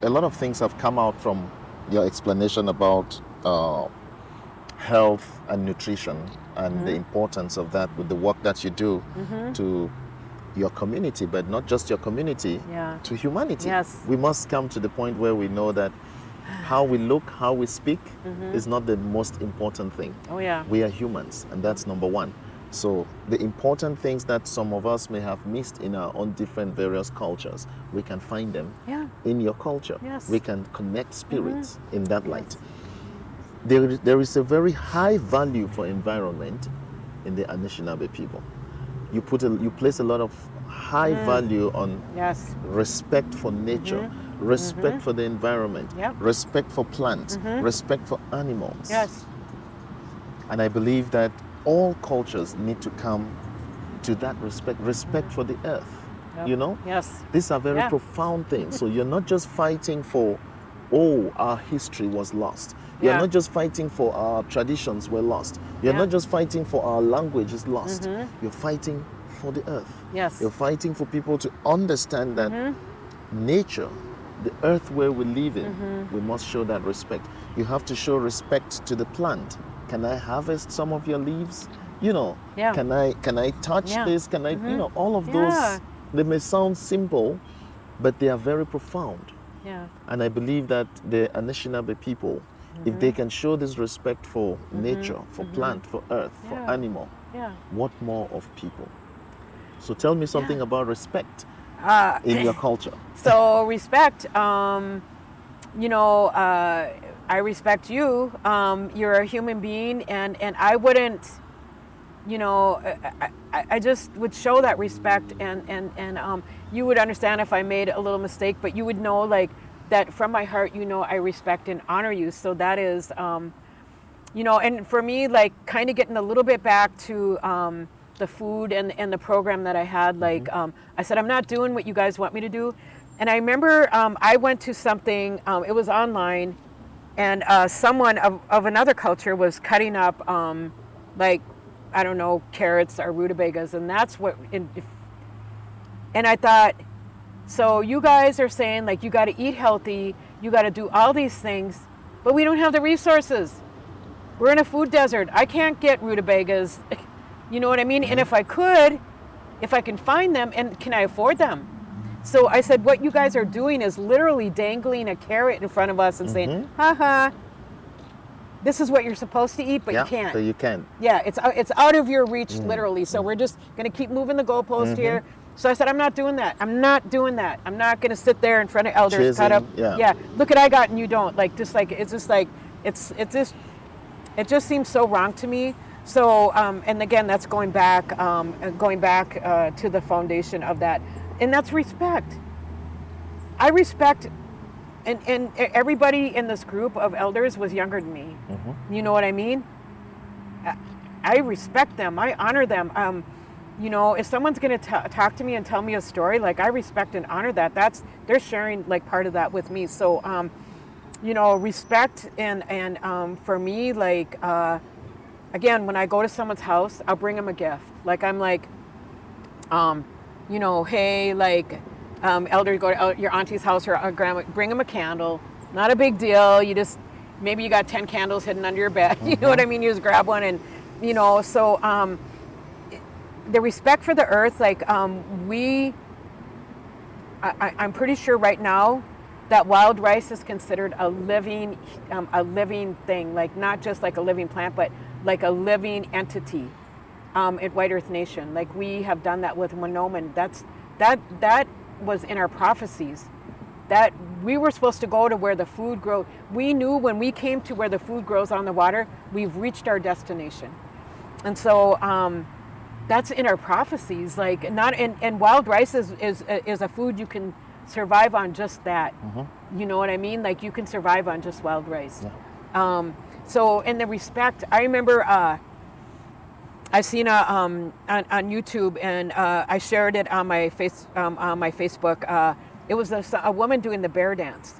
a lot of things have come out from your explanation about health and nutrition and the importance of that with the work that you do to your community, but not just your community, to humanity. Yes. We must come to the point where we know that how we look, how we speak is not the most important thing. Oh yeah. We are humans, and that's number one. So the important things that some of us may have missed in our own different various cultures, we can find them in your culture. Yes. We can connect spirits in that light. There is a very high value for environment in the Anishinaabe people. You place a lot of high value on respect for nature, respect for the environment, respect for plants, respect for animals. Yes. And I believe that all cultures need to come to that respect for the earth. You know? Yes. These are very profound things. So you're not just fighting for, our history was lost. You're not just fighting for our traditions were lost. You're not just fighting for our language is lost. You're fighting for the earth. Yes. You're fighting for people to understand that nature, the earth where we live in, we must show that respect. You have to show respect to the plant. Can I harvest some of your leaves? You know, can I touch this? Can I, you know, all of those, they may sound simple, but they are very profound. Yeah. And I believe that the Anishinaabe people, if they can show this respect for nature, for plant, for earth, for animal, what more of people? So tell me something about respect in your culture. So respect, you know, I respect you. You're a human being, and I wouldn't, you know, I just would show that respect, and you would understand if I made a little mistake, but you would know, like, that from my heart, you know, I respect and honor you. So that is, you know, and for me, like, kind of getting a little bit back to the food and the program that I had, like, I said, I'm not doing what you guys want me to do. And I remember I went to something, it was online, and someone of another culture was cutting up, like, I don't know, carrots or rutabagas, and that's what, and I thought, so you guys are saying, like, you got to eat healthy, you got to do all these things, but we don't have the resources. We're in a food desert. I can't get rutabagas, you know what I mean? And if I can find them, and can I afford them? So I said, what you guys are doing is literally dangling a carrot in front of us and saying, haha, this is what you're supposed to eat, but you can't. So you can't. Yeah, it's out of your reach, literally. So we're just going to keep moving the goalpost here. So I said, I'm not doing that. I'm not doing that. I'm not going to sit there in front of elders, cut up. Yeah. Look what I got and you don't. Like, just like, it's just like, it just seems so wrong to me. So, and again, that's going back to the foundation of that. And that's respect. I respect, and everybody in this group of elders was younger than me. You know what I mean? I respect them. I honor them. You know, if someone's going to talk to me and tell me a story, like I respect and honor that. They're sharing like part of that with me. So, you know, respect and for me, like again, when I go to someone's house, I'll bring them a gift. Like I'm like, you know, hey, like elder, go to your auntie's house or grandma, bring them a candle. Not a big deal. You just maybe you got 10 candles hidden under your bed. You know what I mean? You just grab one and, you know, so. The respect for the earth, like I'm pretty sure right now that wild rice is considered a living thing, like not just like a living plant, but like a living entity at White Earth Nation. Like we have done that with Monoman. That was in our prophecies. That we were supposed to go to where the food grows. We knew when we came to where the food grows on the water, we've reached our destination, and so. That's in our prophecies, like not and wild rice is a food you can survive on just that. You know what I mean? Like you can survive on just wild rice. Yeah. So in the respect, I remember I seen on YouTube and I shared it on my Facebook. It was a woman doing the bear dance.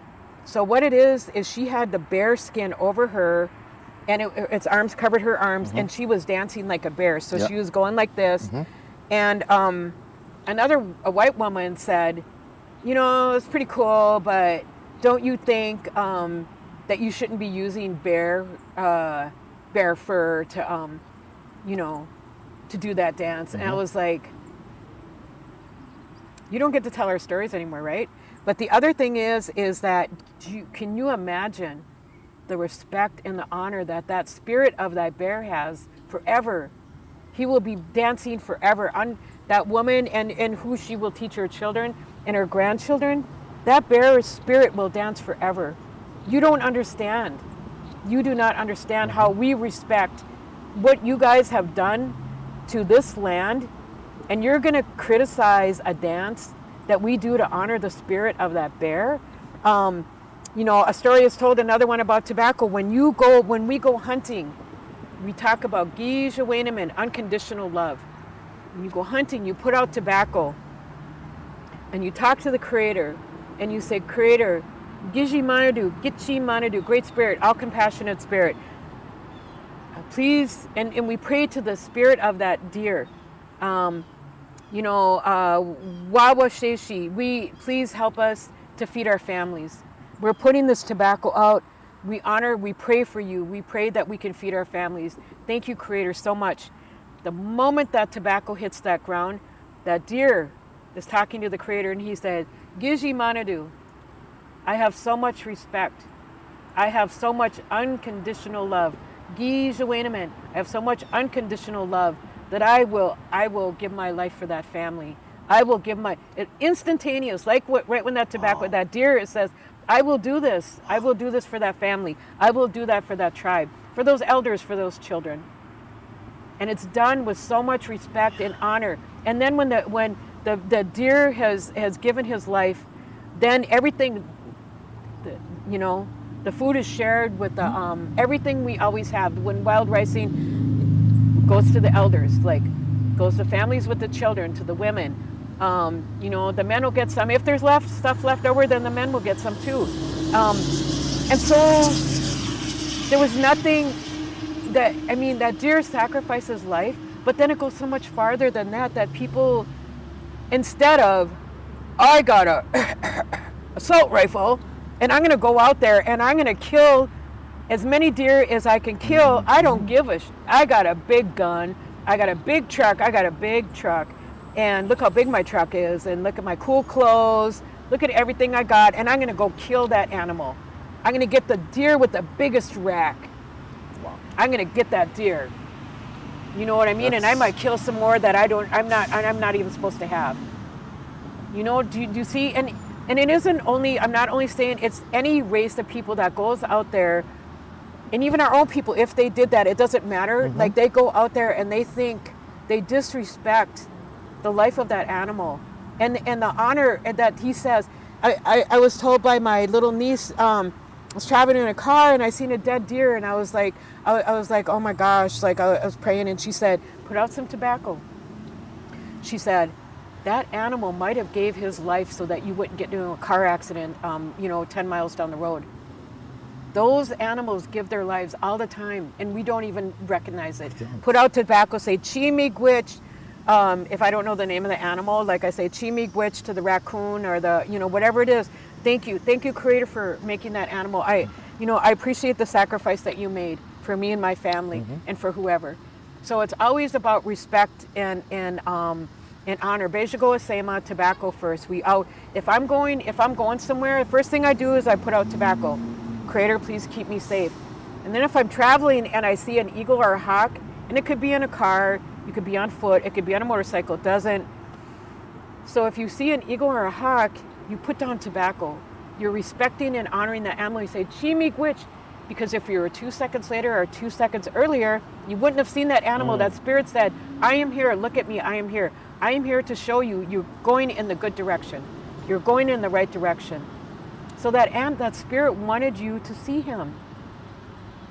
So what it is she had the bear skin over her. And its arms covered her arms, and she was dancing like a bear. So she was going like this. And a white woman said, you know, it's pretty cool, but don't you think that you shouldn't be using bear fur to, you know, to do that dance? And I was like, you don't get to tell our stories anymore, right? But the other thing is that can you imagine the respect and the honor that spirit of that bear has forever? He will be dancing forever. That woman and who she will teach her children and her grandchildren, that bear spirit will dance forever. You don't understand. You do not understand how we respect what you guys have done to this land, and you're going to criticize a dance that we do to honor the spirit of that bear. You know, a story is told, another one about tobacco. When we go hunting, we talk about Gijawanaman, unconditional love. When you go hunting, you put out tobacco and you talk to the Creator and you say, Creator, Giji Manadu, Gichi Manadu, Great Spirit, all compassionate Spirit. Please, and we pray to the spirit of that deer. You know, Wawa Sheshi, please help us to feed our families. We're putting this tobacco out. We honor, we pray for you. We pray that we can feed our families. Thank you, Creator, so much. The moment that tobacco hits that ground, that deer is talking to the Creator and he said, Giji Manadu, I have so much respect. I have so much unconditional love. Gijawanaman, I have so much unconditional love that I will give my life for that family. I will give instantaneous, like right when that tobacco, that deer, it says, I will do this. I will do this for that family. I will do that for that tribe, for those elders, for those children. And it's done with so much respect and honor. And then when the deer has given his life, then everything, you know, the food is shared with the everything we always have. When wild ricing goes to the elders, like goes to families with the children, to the women. You know, the men will get some. If there's stuff left over, then the men will get some too. And so there was nothing that deer sacrifices life, but then it goes so much farther than that people, instead of, I got a assault rifle and I'm going to go out there and I'm going to kill as many deer as I can kill. I don't give a I got a big gun. I got a big truck. And look how big my truck is, and look at my cool clothes, look at everything I got, and I'm going to go kill that animal. I'm going to get the deer with the biggest rack. I'm going to get that deer. You know what I mean? And I might kill some more that I'm not even supposed to have. You know, do you see? And it isn't only, I'm not only saying it's any race of people that goes out there, and even our own people, if they did that, it doesn't matter. Like they go out there and they disrespect the life of that animal and the honor that he says. I was told by my little niece, I was traveling in a car and I seen a dead deer and I was like, oh my gosh, like I was praying and she said, put out some tobacco. She said, that animal might have gave his life so that you wouldn't get into a car accident, 10 miles down the road. Those animals give their lives all the time, and we don't even recognize it. Put out tobacco, say chimigwich. If I don't know the name of the animal, like I say chimigwich to the raccoon or the, whatever it is. Thank you, Creator, for making that animal. I appreciate the sacrifice that you made for me and my family and for whoever. So it's always about respect and honor. Bejigo Sema, tobacco first. If I'm going somewhere, the first thing I do is I put out tobacco. Creator, please keep me safe. And then if I'm traveling and I see an eagle or a hawk, and it could be in a car, you could be on foot, it could be on a motorcycle, it doesn't. So if you see an eagle or a hawk, you put down tobacco. You're respecting and honoring the animal. You say, Chimigwich, because if you were 2 seconds later or 2 seconds earlier, you wouldn't have seen that animal. That spirit said, I am here, look at me, I am here. I am here to show you, you're going in the good direction. You're going in the right direction. So that spirit wanted you to see him.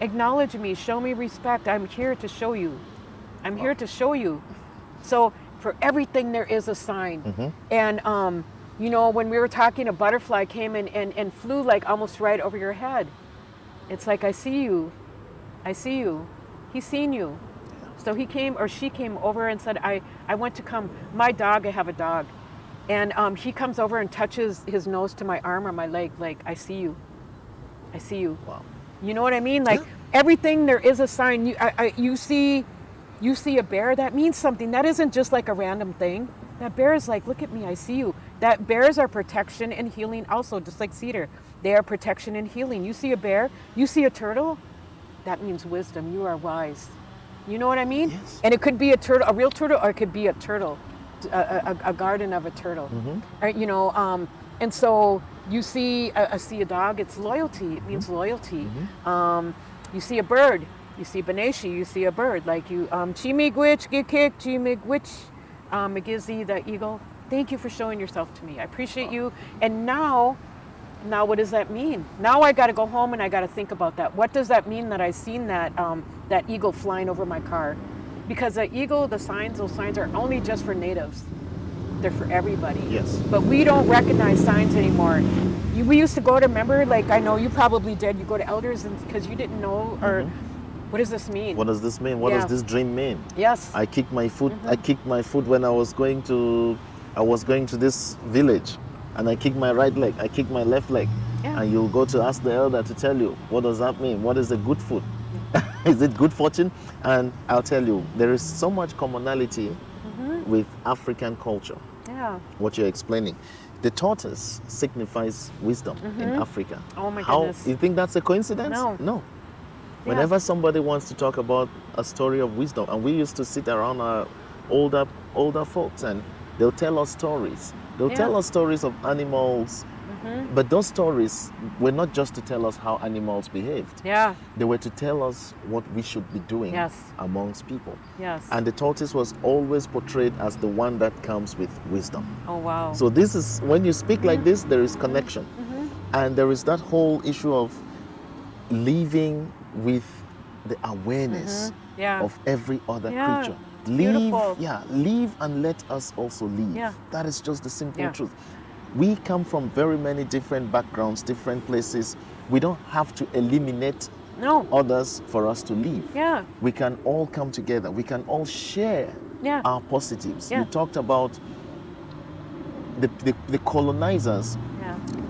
Acknowledge me, show me respect. I'm here to show you. I'm here to show you. So for everything there is a sign. And when we were talking, a butterfly came and flew like almost right over your head. It's like, I see you. I see you. He's seen you. So he came, or she came over and said, I want to come. My dog, I have a dog. And he comes over and touches his nose to my arm or my leg, like, I see you. I see you. Wow. You know what I mean? Like, everything there is a sign. You see a bear, that means something. That isn't just like a random thing. That bear is like, look at me, I see you. That bears are protection and healing also, just like cedar. They are protection and healing. You see a bear, you see a turtle, that means wisdom. You are wise. You know what I mean? Yes. And it could be a turtle, a real turtle, or it could be a turtle, a garden of a turtle. Or, and so you see a dog, it's loyalty. It means loyalty. You see a bird, you see Beneshi, you see a bird, like you, Chimigwich, Gikik, Chimigwich, Magizi, the eagle. Thank you for showing yourself to me. I appreciate you. And now what does that mean? Now I got to go home and I got to think about that. What does that mean that I seen that eagle flying over my car? Because the eagle, those signs are only just for natives. They're for everybody. Yes. But we don't recognize signs anymore. We used to go to, remember, like I know you probably did, you go to elders because you didn't know, or what does this mean? What does this mean? What does this dream mean? Yes. I kicked my foot. I kicked my foot when I was going to this village, and I kicked my right leg. I kicked my left leg. Yeah. And you'll go to ask the elder to tell you, what does that mean? What is a good foot? Is it good fortune? And I'll tell you, there is so much commonality with African culture. Yeah. What you're explaining. The tortoise signifies wisdom in Africa. Oh my goodness. You think that's a coincidence? No. Whenever somebody wants to talk about a story of wisdom, and we used to sit around our older folks, and they'll tell us stories. They'll tell us stories of animals, but those stories were not just to tell us how animals behaved. Yeah. They were to tell us what we should be doing amongst people. Yes. And the tortoise was always portrayed as the one that comes with wisdom. Oh, wow. So this is, when you speak like this, there is connection. And there is that whole issue of living with the awareness of every other creature. Beautiful. Live and let us also live. Yeah. That is just the simple truth. We come from very many different backgrounds, different places. We don't have to eliminate others for us to live. Yeah. We can all come together. We can all share our positives. You talked about the colonizers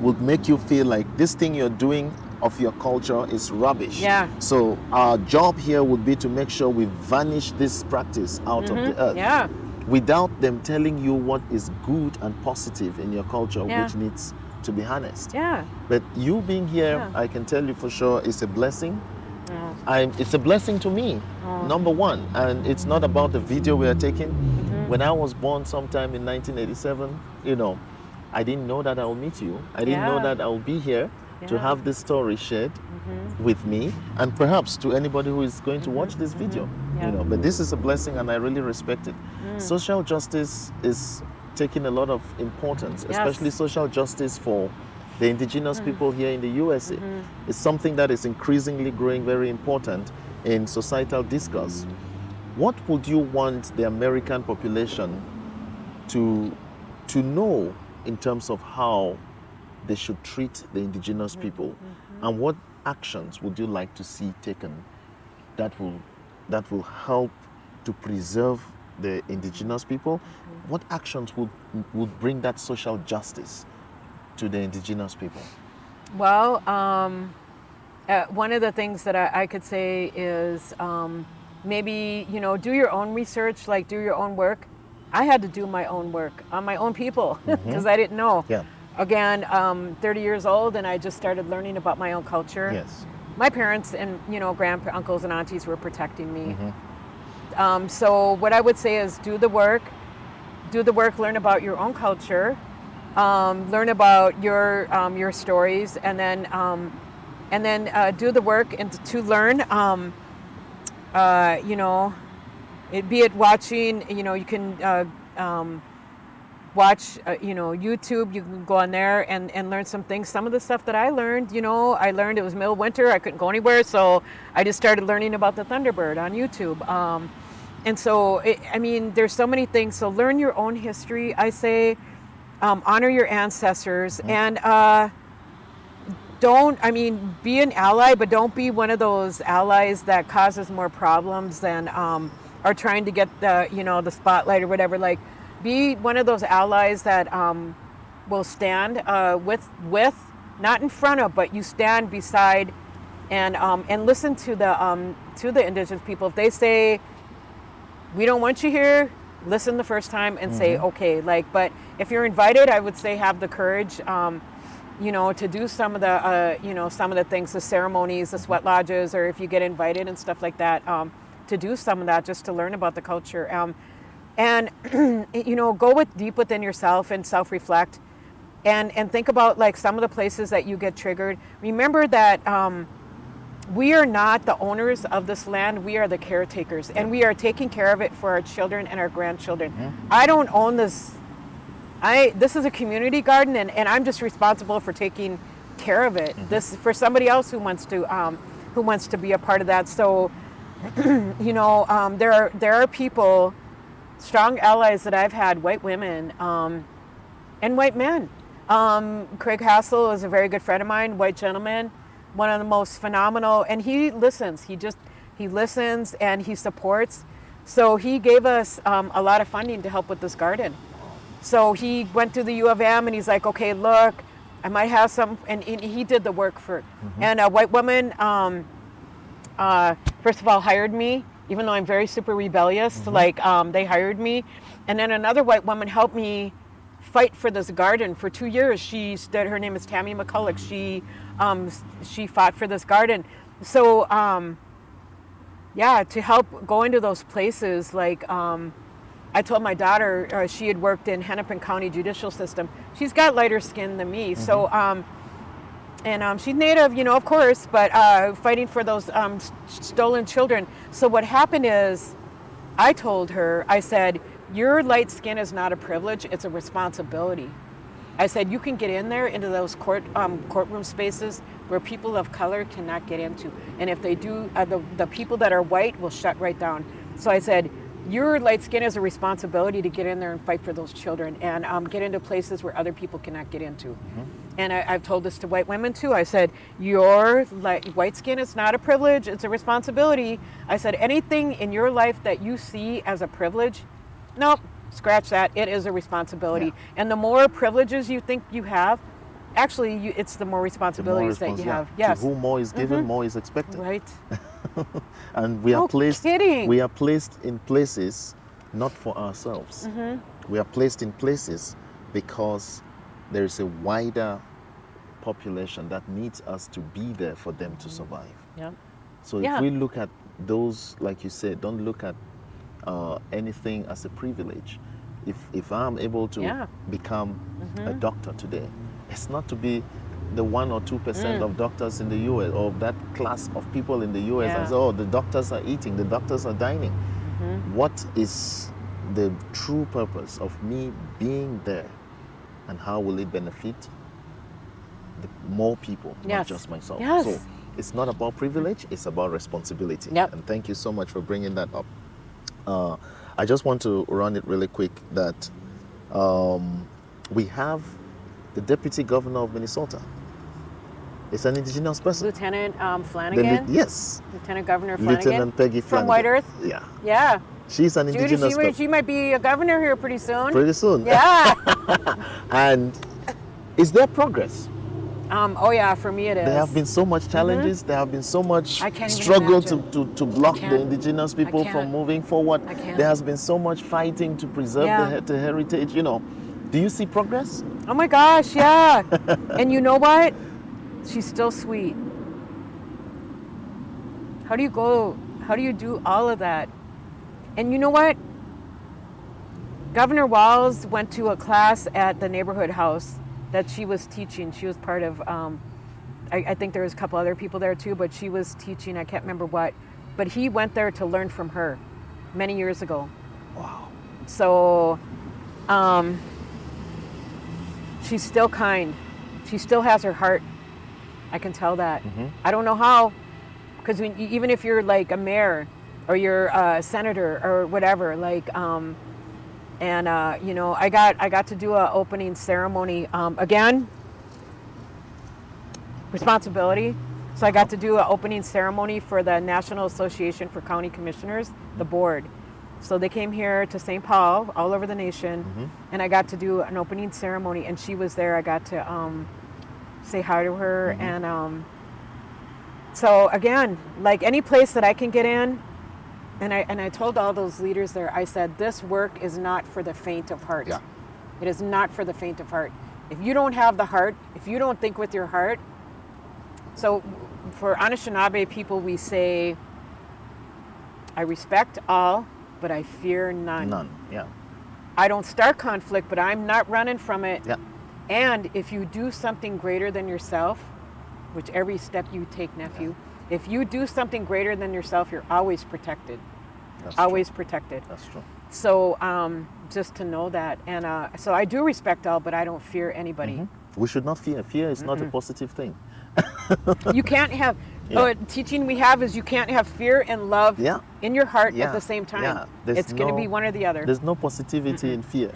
would make you feel like this thing you're doing of your culture is rubbish. Yeah. So our job here would be to make sure we vanish this practice out of the earth. Yeah. Without them telling you what is good and positive in your culture, which needs to be harnessed. Yeah. But you being here, I can tell you for sure, is a blessing. It's a blessing to me, number one. And it's not about the video we are taking. When I was born sometime in 1987, I didn't know that I will meet you. I didn't know that I will be here to have this story shared with me, and perhaps to anybody who is going to watch this video. But this is a blessing, and I really respect it. Social justice is taking a lot of importance, especially social justice for the indigenous people here in the USA. It's something that is increasingly growing very important in societal discourse. What would you want the American population to know in terms of how they should treat the indigenous people, and what actions would you like to see taken that will help to preserve the indigenous people? What actions would bring that social justice to the indigenous people? Well, one of the things that I could say is maybe, do your own research, like do your own work. I had to do my own work on my own people because I didn't know. Yeah. Again, 30 years old, and I just started learning about my own culture. Yes. My parents and, grandpa, uncles and aunties were protecting me. So what I would say is do the work, learn about your own culture, learn about your stories, and then do the work and to learn. Be it watching. You can watch. YouTube. You can go on there and learn some things. Some of the stuff that I learned, I learned it was middle of winter. I couldn't go anywhere, so I just started learning about the thunderbird on YouTube. And so, there's so many things. So learn your own history. I say, honor your ancestors, and be an ally, but don't be one of those allies that causes more problems than are trying to get the spotlight or whatever. Like, be one of those allies that will stand with, not in front of, but you stand beside, and listen to the indigenous people. If they say, we don't want you here, listen the first time and say, okay. But if you're invited, I would say have the courage, to do some of the things, the ceremonies, the sweat lodges, or if you get invited and stuff like that, to do some of that just to learn about the culture. And go deep within yourself and self-reflect, and think about like some of the places that you get triggered. Remember that we are not the owners of this land. We are the caretakers, and we are taking care of it for our children and our grandchildren. I don't own this. This is a community garden, and I'm just responsible for taking care of it. This is for somebody else who wants to be a part of that. So, there are people, strong allies that I've had, white women and white men. Craig Hassel is a very good friend of mine, white gentleman, one of the most phenomenal, and he listens. He listens and he supports. So he gave us a lot of funding to help with this garden. So he went to the U of M and he's like, okay, look, I might have some, and he did the work for, and a white woman, first of all, hired me, even though I'm very super rebellious, they hired me. And then another white woman helped me fight for this garden for 2 years. Her name is Tammy McCulloch. She fought for this garden. So, to help go into those places, I told my daughter, she had worked in Hennepin County judicial system. She's got lighter skin than me. So, she's Native, of course, but fighting for those stolen children. So what happened is, I told her, I said, your light skin is not a privilege, it's a responsibility. I said, you can get in there into those courtroom spaces where people of color cannot get into. And if they do, the people that are white will shut right down. So I said, your light skin is a responsibility to get in there and fight for those children and get into places where other people cannot get into. And I've told this to white women too. I said, your white skin is not a privilege, it's a responsibility. I said, anything in your life that you see as a privilege, nope, scratch that, it is a responsibility. Yeah. And the more privileges you think you have, actually it's the more responsibilities that you have. Yes. To whom more is given, more is expected. Right. And we are placed kidding. We are placed in places not for ourselves. We are placed in places because there is a wider population that needs us to be there for them to survive. Yeah. So if we look at those, like you said, don't look at anything as a privilege. If I'm able to become a doctor today, it's not to be the 1 or 2% of doctors in the US, or that class of people in the US and say, oh, the doctors are eating, the doctors are dining. What is the true purpose of me being there, and how will it benefit more people, not just myself? So it's not about privilege, it's about responsibility. And thank you so much for bringing that up. I just want to run it really quick that We have the deputy governor of Minnesota. It's an indigenous person. Lieutenant Flanagan. Yes. Lieutenant Governor Flanagan. Lieutenant Peggy from Flanagan. White Earth. Yeah. Yeah. She's an Judy, indigenous person. she might be a governor here pretty soon. Pretty soon. Yeah. And is there progress? Oh yeah, for me it is. There have been so much challenges. There have been so much I can't even struggle imagine. to block I the can't. indigenous people I can't. from moving forward. I can't. There has been so much fighting to preserve Yeah. the heritage. You know, do you see progress? Oh my gosh, yeah. And you know what? She's still sweet. How do you do all of that? And you know what? Governor Walz went to a class at the neighborhood house that she was teaching. She was part of, I think there was a couple other people there too, but she was teaching, I can't remember what. But he went there to learn from her many years ago. Wow. So, she's still kind. She still has her heart. I can tell that. I don't know how, because even if you're like a mayor or you're a senator or whatever, like, you know, I got to do a opening ceremony again. Responsibility. So I got to do an opening ceremony for the National Association for County Commissioners, the board. So they came here to St. Paul, all over the nation, and I got to do an opening ceremony, and she was there. I got to say hi to her, and so again, like any place that I can get in, and I told all those leaders there, I said, this work is not for the faint of heart. Yeah. It is not for the faint of heart. If you don't have the heart, if you don't think with your heart, so for Anishinaabe people, we say, I respect all, but I fear none. None. Yeah. I don't start conflict, but I'm not running from it. Yeah. And if you do something greater than yourself, which every step you take, nephew, if you do something greater than yourself, you're always protected. That's always true. protected. That's true. So just to know that. And so I do respect all, but I don't fear anybody. We should not fear. Fear is not a positive thing. You can't have, teaching we have is you can't have fear and love in your heart at the same time. Yeah. It's going to be one or the other. There's no positivity in fear.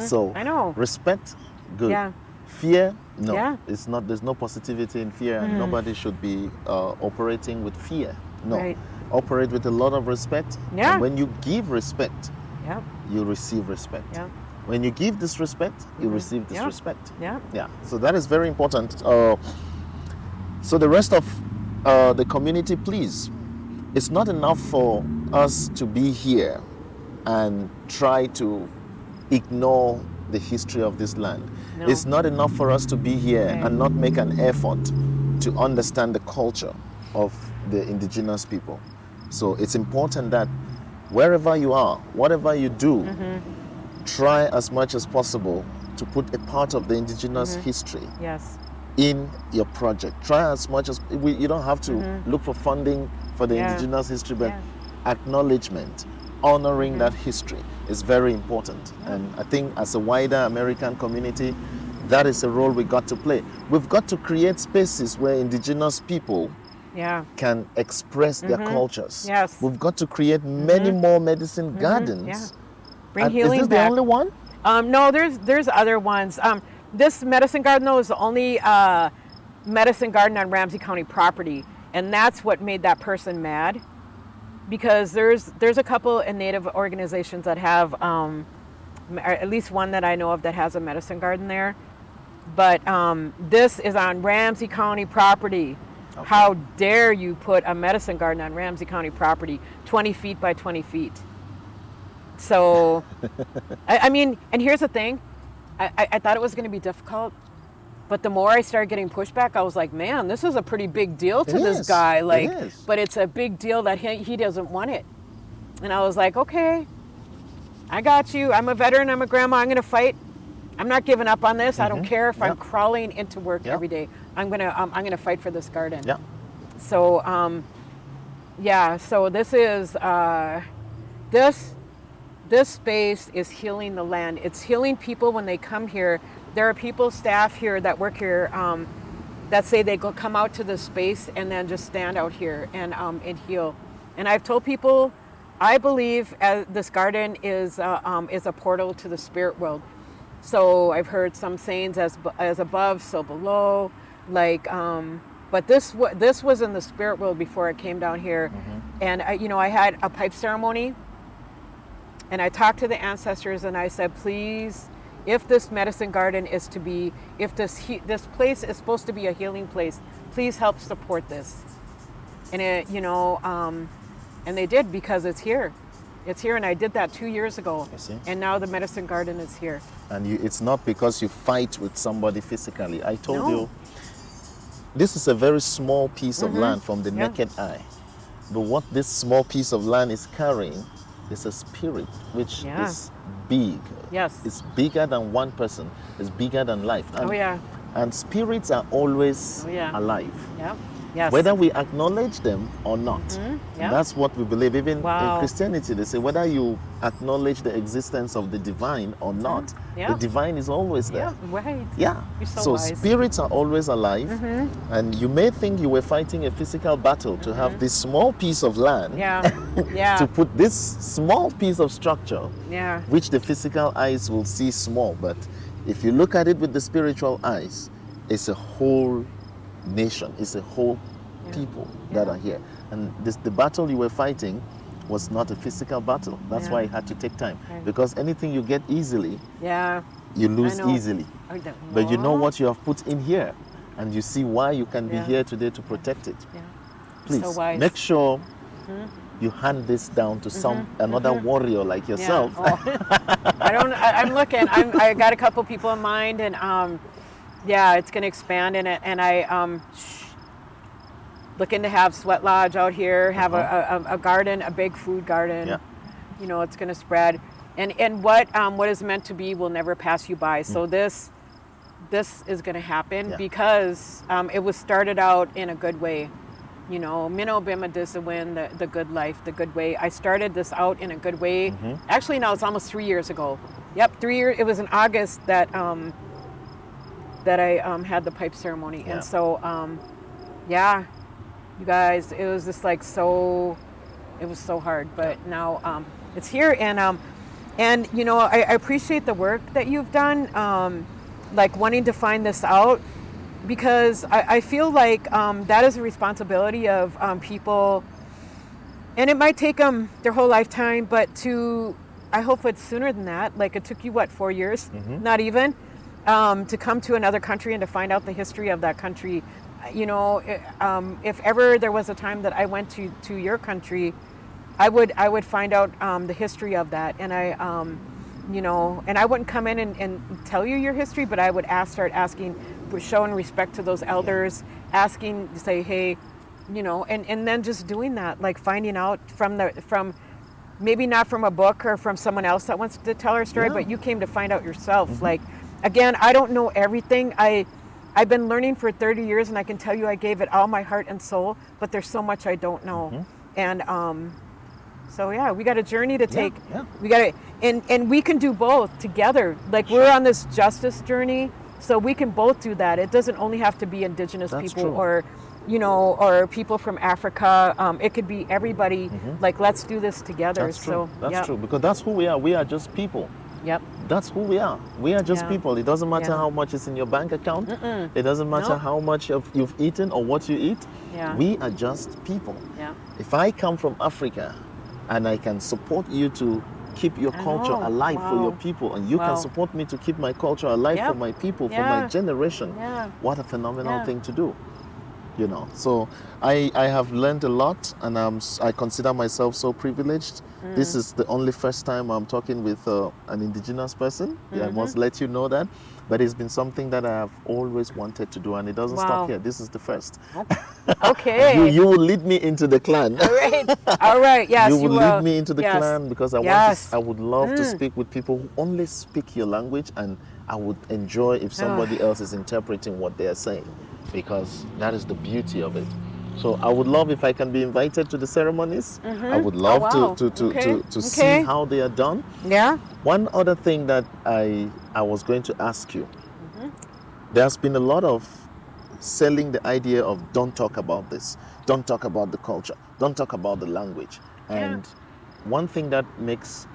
So I know. respect, good. Yeah. Fear, no. Yeah. It's not. There's no positivity in fear, and nobody should be operating with fear. No. Right. Operate with a lot of respect. Yeah. And when you give respect, Yeah. you receive respect. Yeah. When you give disrespect, you receive disrespect. Yeah. Yeah. So that is very important. So the rest of the community, please, it's not enough for us to be here and try to ignore the history of this land. No. It's not enough for us to be here Right. and not make an effort to understand the culture of the indigenous people. So it's important that wherever you are, whatever you do, try as much as possible to put a part of the indigenous history Yes. in your project. Try as much as you don't have to look for funding for the Yeah. indigenous history, but acknowledgement, honoring that history is very important. And I think as a wider American community, that is a role we got to play. We've got to create spaces where indigenous people Yeah. can express their cultures. Yes. We've got to create many more medicine gardens. Yeah. Bring And healing is this back. the only one? No, there's other ones. This medicine garden though is the only medicine garden on Ramsey County property, and that's what made that person mad. Because there's a couple in Native organizations that have, or at least one that I know of that has a medicine garden there, but this is on Ramsey County property. Okay. How dare you put a medicine garden on Ramsey County property, 20 feet by 20 feet? So, I mean, and here's the thing, I thought it was going to be difficult, but the more I started getting pushback, I was like, man, this is a pretty big deal to It this is. guy. It Like, is. but it's a big deal that he doesn't want it. And I was like, okay, I got you. I'm a veteran. I'm a grandma. I'm going to fight. I'm not giving up on this. I don't care if I'm crawling into work every day. I'm gonna fight for this garden. Yeah. So, so this is this space is healing the land. It's healing people when they come here. There are people, staff here that work here that say they come out to this space and then just stand out here and heal. And I've told people, I believe this garden is a portal to the spirit world. So I've heard some sayings as above, so below, like. But this was in the spirit world before I came down here, and I had a pipe ceremony, and I talked to the ancestors, and I said, please, if this medicine garden is to be, if this place is supposed to be a healing place, please help support this. And and they did, because it's here. It's here, and I did that 2 years ago. You see? And now the medicine garden is here. And it's not because you fight with somebody physically. I told No. you, this is a very small piece of land from the naked eye. But what this small piece of land is carrying is a spirit which is big. Yes. It's bigger than one person. It's bigger than life. And, and spirits are always alive. Yeah. Yes. Whether we acknowledge them or not. That's what we believe. Even in Christianity, they say whether you acknowledge the existence of the divine or not, the divine is always there. Yeah, right. Yeah. You're So wise. spirits are always alive. And you may think you were fighting a physical battle to have this small piece of land to put this small piece of structure, which the physical eyes will see small. But if you look at it with the spiritual eyes, it's a whole nation, it's a whole people that are here. And the battle you were fighting was not a physical battle. That's why it had to take time. Because anything you get easily, you lose easily. But you know what you have put in here, and you see why you can be here today to protect it. Please make sure you hand this down to another warrior like yourself. I'm looking. I got a couple people in mind, and it's going to expand in it, and I looking to have sweat lodge out here, have a garden, a big food garden. It's going to spread, and what is meant to be will never pass you by. So this is going to happen because it was started out in a good way. Mino Bima Disawin, the good life, the good way. I started this out in a good way. Actually, now it's almost 3 years ago. Yep, 3 years. It was in August that I had the pipe ceremony. And so, you guys, it was just like it was so hard, but now it's here. And I appreciate the work that you've done, like wanting to find this out, because I feel like that is a responsibility of people, and it might take them their whole lifetime, but I hope it's sooner than that. Like it took you, 4 years? Not even. To come to another country and to find out the history of that country. If ever there was a time that I went to your country, I would find out the history of that, and and I wouldn't come in and tell you your history, but I would start asking, showing respect to those elders, asking to say, hey, and then just doing that, like finding out from maybe not from a book or from someone else that wants to tell our story, but you came to find out yourself. Like, again, I don't know everything. I've been learning for 30 years, and I can tell you I gave it all my heart and soul, but there's so much I don't know. And we got a journey to take. We got to, and we can do both together. Like we're on this justice journey, so we can both do that. It doesn't only have to be Indigenous people or people from Africa. It could be everybody. Like, let's do this together. That's true. That's true, because that's who we are. We are just people. That's who we are. We are just people. It doesn't matter how much is in your bank account. It doesn't matter how much you've eaten or what you eat. We are just people. If I come from Africa and I can support you to keep your culture alive for your people, and you can support me to keep my culture alive for my people, for my generation, what a phenomenal thing to do. So I have learned a lot, and I consider myself so privileged. This is the only first time I'm talking with an Indigenous person. I must let you know that. But it's been something that I have always wanted to do, and it doesn't stop here. This is the first. Okay. you will lead me into the clan. All right. Yes, you will lead me into the clan, because I would love to speak with people who only speak your language, and I would enjoy if somebody else is interpreting what they are saying, because that is the beauty of it. So I would love if I can be invited to the ceremonies. I would love to see how they are done. One other thing that I was going to ask you. There's been a lot of selling the idea of don't talk about this, don't talk about the culture, don't talk about the language. And one thing that makes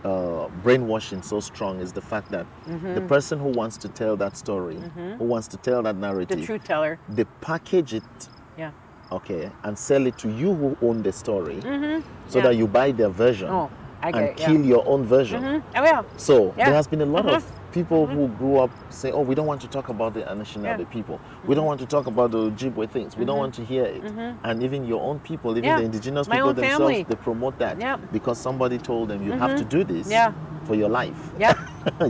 brainwashing so strong is the fact that the person who wants to tell that story, who wants to tell that The narrative, truth teller. they package it, Yeah. okay, and sell it to you who own the story, so Yeah. that you buy their version Oh, I get and it, yeah. kill your own version. Oh yeah. So Yeah. there has been a lot of people who grew up saying, "Oh, we don't want to talk about the Anishinaabe people. We don't want to talk about the Ojibwe things. We don't want to hear it." And even your own people, even Yeah. the indigenous My people own themselves, family. they promote that Yeah. because somebody told them, "You have to do this Yeah. for your life. Yeah.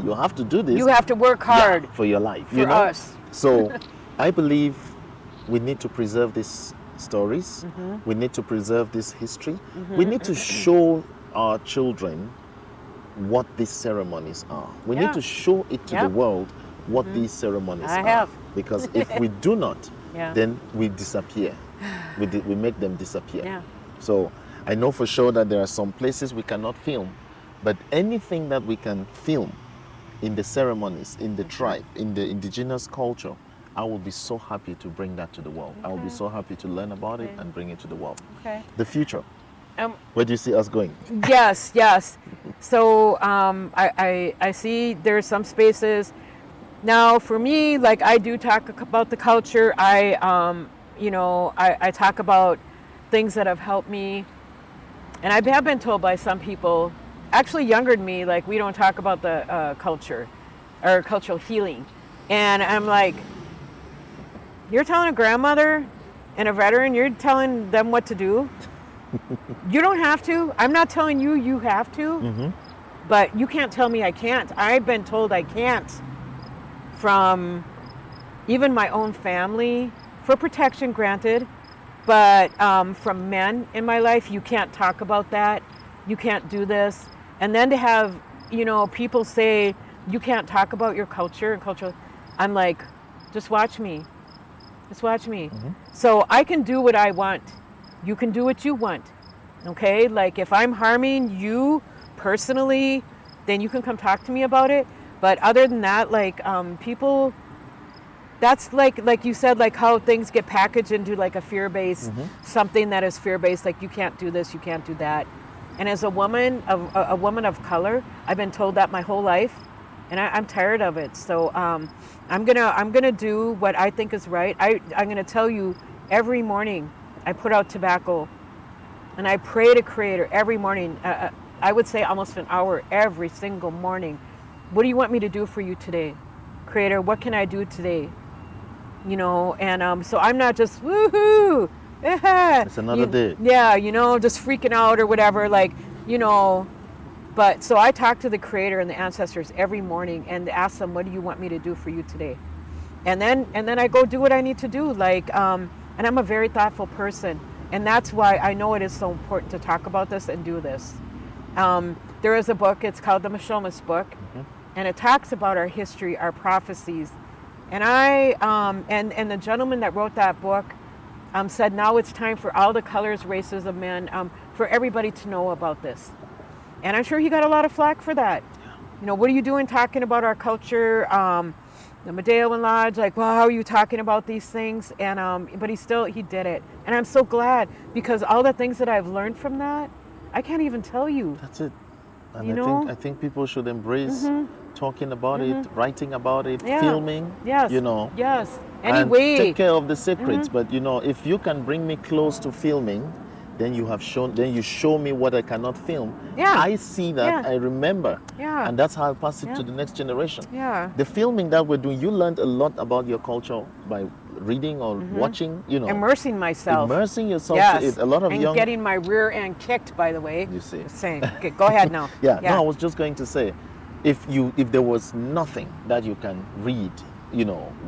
You have to do this You have to work hard. for your life." for you know? us. So I believe we need to preserve these stories. We need to preserve this history. We need to show our children what these ceremonies are. We Yeah. need to show it to Yeah. the world what these ceremonies I are. have. Because if we do not, Yeah. then we disappear. We make them disappear. Yeah. So I know for sure that there are some places we cannot film, but anything that we can film in the ceremonies, in the tribe, in the indigenous culture, I will be so happy to bring that to the world. I will be so happy to learn about it and bring it to the world. Okay. The future. Um, Where do you see us going? Yes, yes. So I see there's some spaces. Now for me, like I do talk about the culture. I talk about things that have helped me. And I have been told by some people, actually younger than me, like we don't talk about the culture or cultural healing. And I'm like, you're telling a grandmother and a veteran, you're telling them what to do? You don't have to. I'm not telling you you have to, but you can't tell me I can't. I've been told I can't from even my own family, for protection granted, but from men in my life, you can't talk about that. You can't do this. And then to have, people say, you can't talk about your culture and culture. I'm like, just watch me. Just watch me. So I can do what I want. You can do what you want. Okay? Like if I'm harming you personally, then you can come talk to me about it. But other than that, like people, that's like you said, like how things get packaged into like a fear-based, something that is fear-based, like you can't do this, you can't do that. And as a woman of color, I've been told that my whole life, and I'm tired of it. So I'm gonna do what I think is right. I'm gonna tell you, every morning I put out tobacco, and I pray to Creator every morning. I would say almost an hour every single morning. What do you want me to do for you today, Creator? What can I do today? And so I'm not just woohoo. It's another day. Yeah, just freaking out or whatever, But so I talk to the Creator and the ancestors every morning and ask them, what do you want me to do for you today? And then I go do what I need to do. And I'm a very thoughtful person. And that's why I know it is so important to talk about this and do this. There is a book, it's called the Mishomis book, and it talks about our history, our prophecies. And and the gentleman that wrote that book said, now it's time for all the colors, races of men, for everybody to know about this. And I'm sure he got a lot of flack for that. What are you doing talking about our culture? The Medeo and Lodge, like, well, how are you talking about these things? And but he did it. And I'm so glad, because all the things that I've learned from that, I can't even tell you. That's it. And I think people should embrace talking about it, writing about it, filming. Yes. Yes. Anyway. And take care of the secrets. But if you can bring me close to filming, then you show me what I cannot film. Yeah. I see that, Yeah. I remember. Yeah. And that's how I'll pass it to the next generation. Yeah. The filming that we're doing, you learned a lot about your culture by reading or watching, Immersing myself. Immersing yourself Yes. to it. A lot of and young... getting my rear end kicked, by the way. You see. Just saying. Okay, go ahead now. Yeah, no, I was just going to say, if there was nothing that you can read,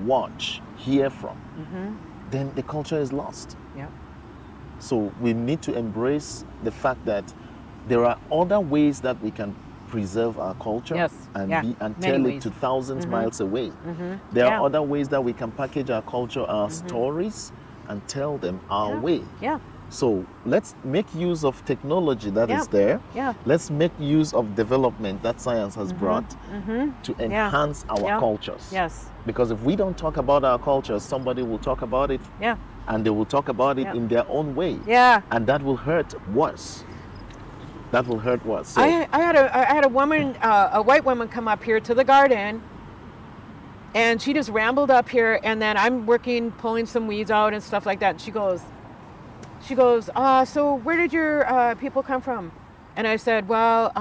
watch, hear from, then the culture is lost. Yeah. So we need to embrace the fact that there are other ways that we can preserve our culture and Many tell ways. it to thousands miles away. There are other ways that we can package our culture, our stories, and tell them our way. Yeah. So let's make use of technology that is there. Yeah. Let's make use of development that science has brought to enhance our cultures. Yes. Because if we don't talk about our cultures, somebody will talk about it. Yeah. And they will talk about it in their own way. Yeah. And that will hurt worse. That will hurt what? So, I had a woman, a white woman, come up here to the garden, and she just rambled up here, and then I'm working, pulling some weeds out and stuff like that. And she goes, so where did your people come from? And I said, well,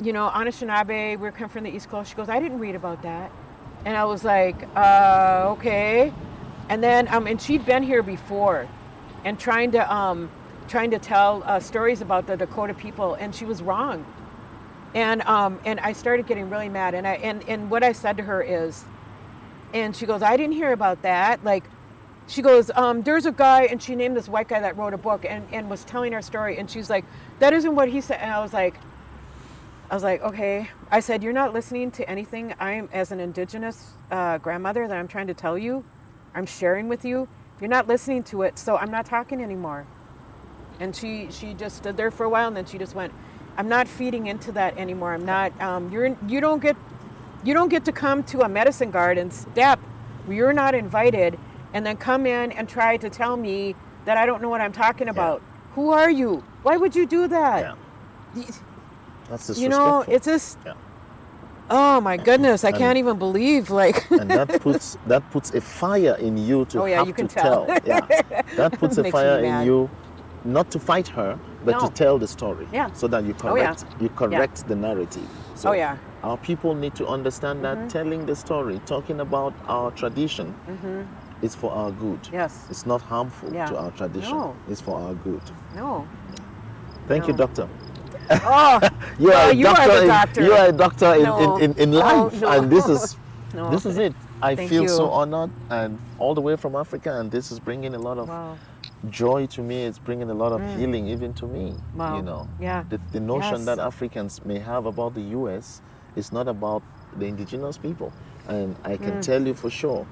you know, Anishinaabe, we come from the East Coast. She goes, I didn't read about that. And I was like, okay. And then, and she'd been here before, and trying to tell stories about the Dakota people, and she was wrong. And I started getting really mad, and what I said to her is, and she goes, I didn't hear about that. Like, she goes, there's a guy, and she named this white guy that wrote a book and was telling our story, and she's like, that isn't what he said. And I was like, okay. I said, you're not listening to anything I'm, as an Indigenous grandmother, that I'm trying to tell you, I'm sharing with you. You're not listening to it, so I'm not talking anymore. And she just stood there for a while, and then she just went, I'm not feeding into that anymore. I'm not. You don't get to come to a medicine garden step where you're not invited, and then come in and try to tell me that I don't know what I'm talking about. Yeah. Who are you? Why would you do that? Yeah. That's disrespectful. You know, it's just. Yeah. Oh my goodness! I can't even believe like. And that puts a fire in you to have to tell. Yeah. That puts a fire in you, not to fight her, but to tell the story. Yeah. So that you correct the narrative. So our people need to understand that telling the story, talking about our tradition, is for our good. Yes. It's not harmful to our tradition. No. It's for our good. No. Thank you, doctor. Oh, you are a doctor. You are a doctor in life, and this is it. I feel so honored, and all the way from Africa, and this is bringing a lot of joy to me. It's bringing a lot of healing even to me. Wow. You know, yeah. The notion that Africans may have about the U.S. is not about the indigenous people, and I can tell you for sure,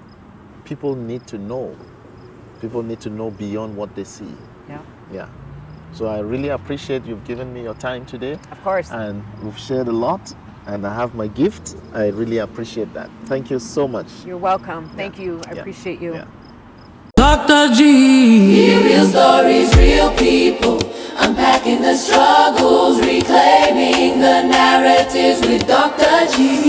people need to know. People need to know beyond what they see. Yeah. Yeah. So I really appreciate you've given me your time today. Of course. And we've shared a lot, and I have my gift. I really appreciate that. Thank you so much. You're welcome. Thank you. I appreciate you. Yeah. Dr. G. Real stories, real people. Unpacking the struggles, reclaiming the narratives with Dr. G.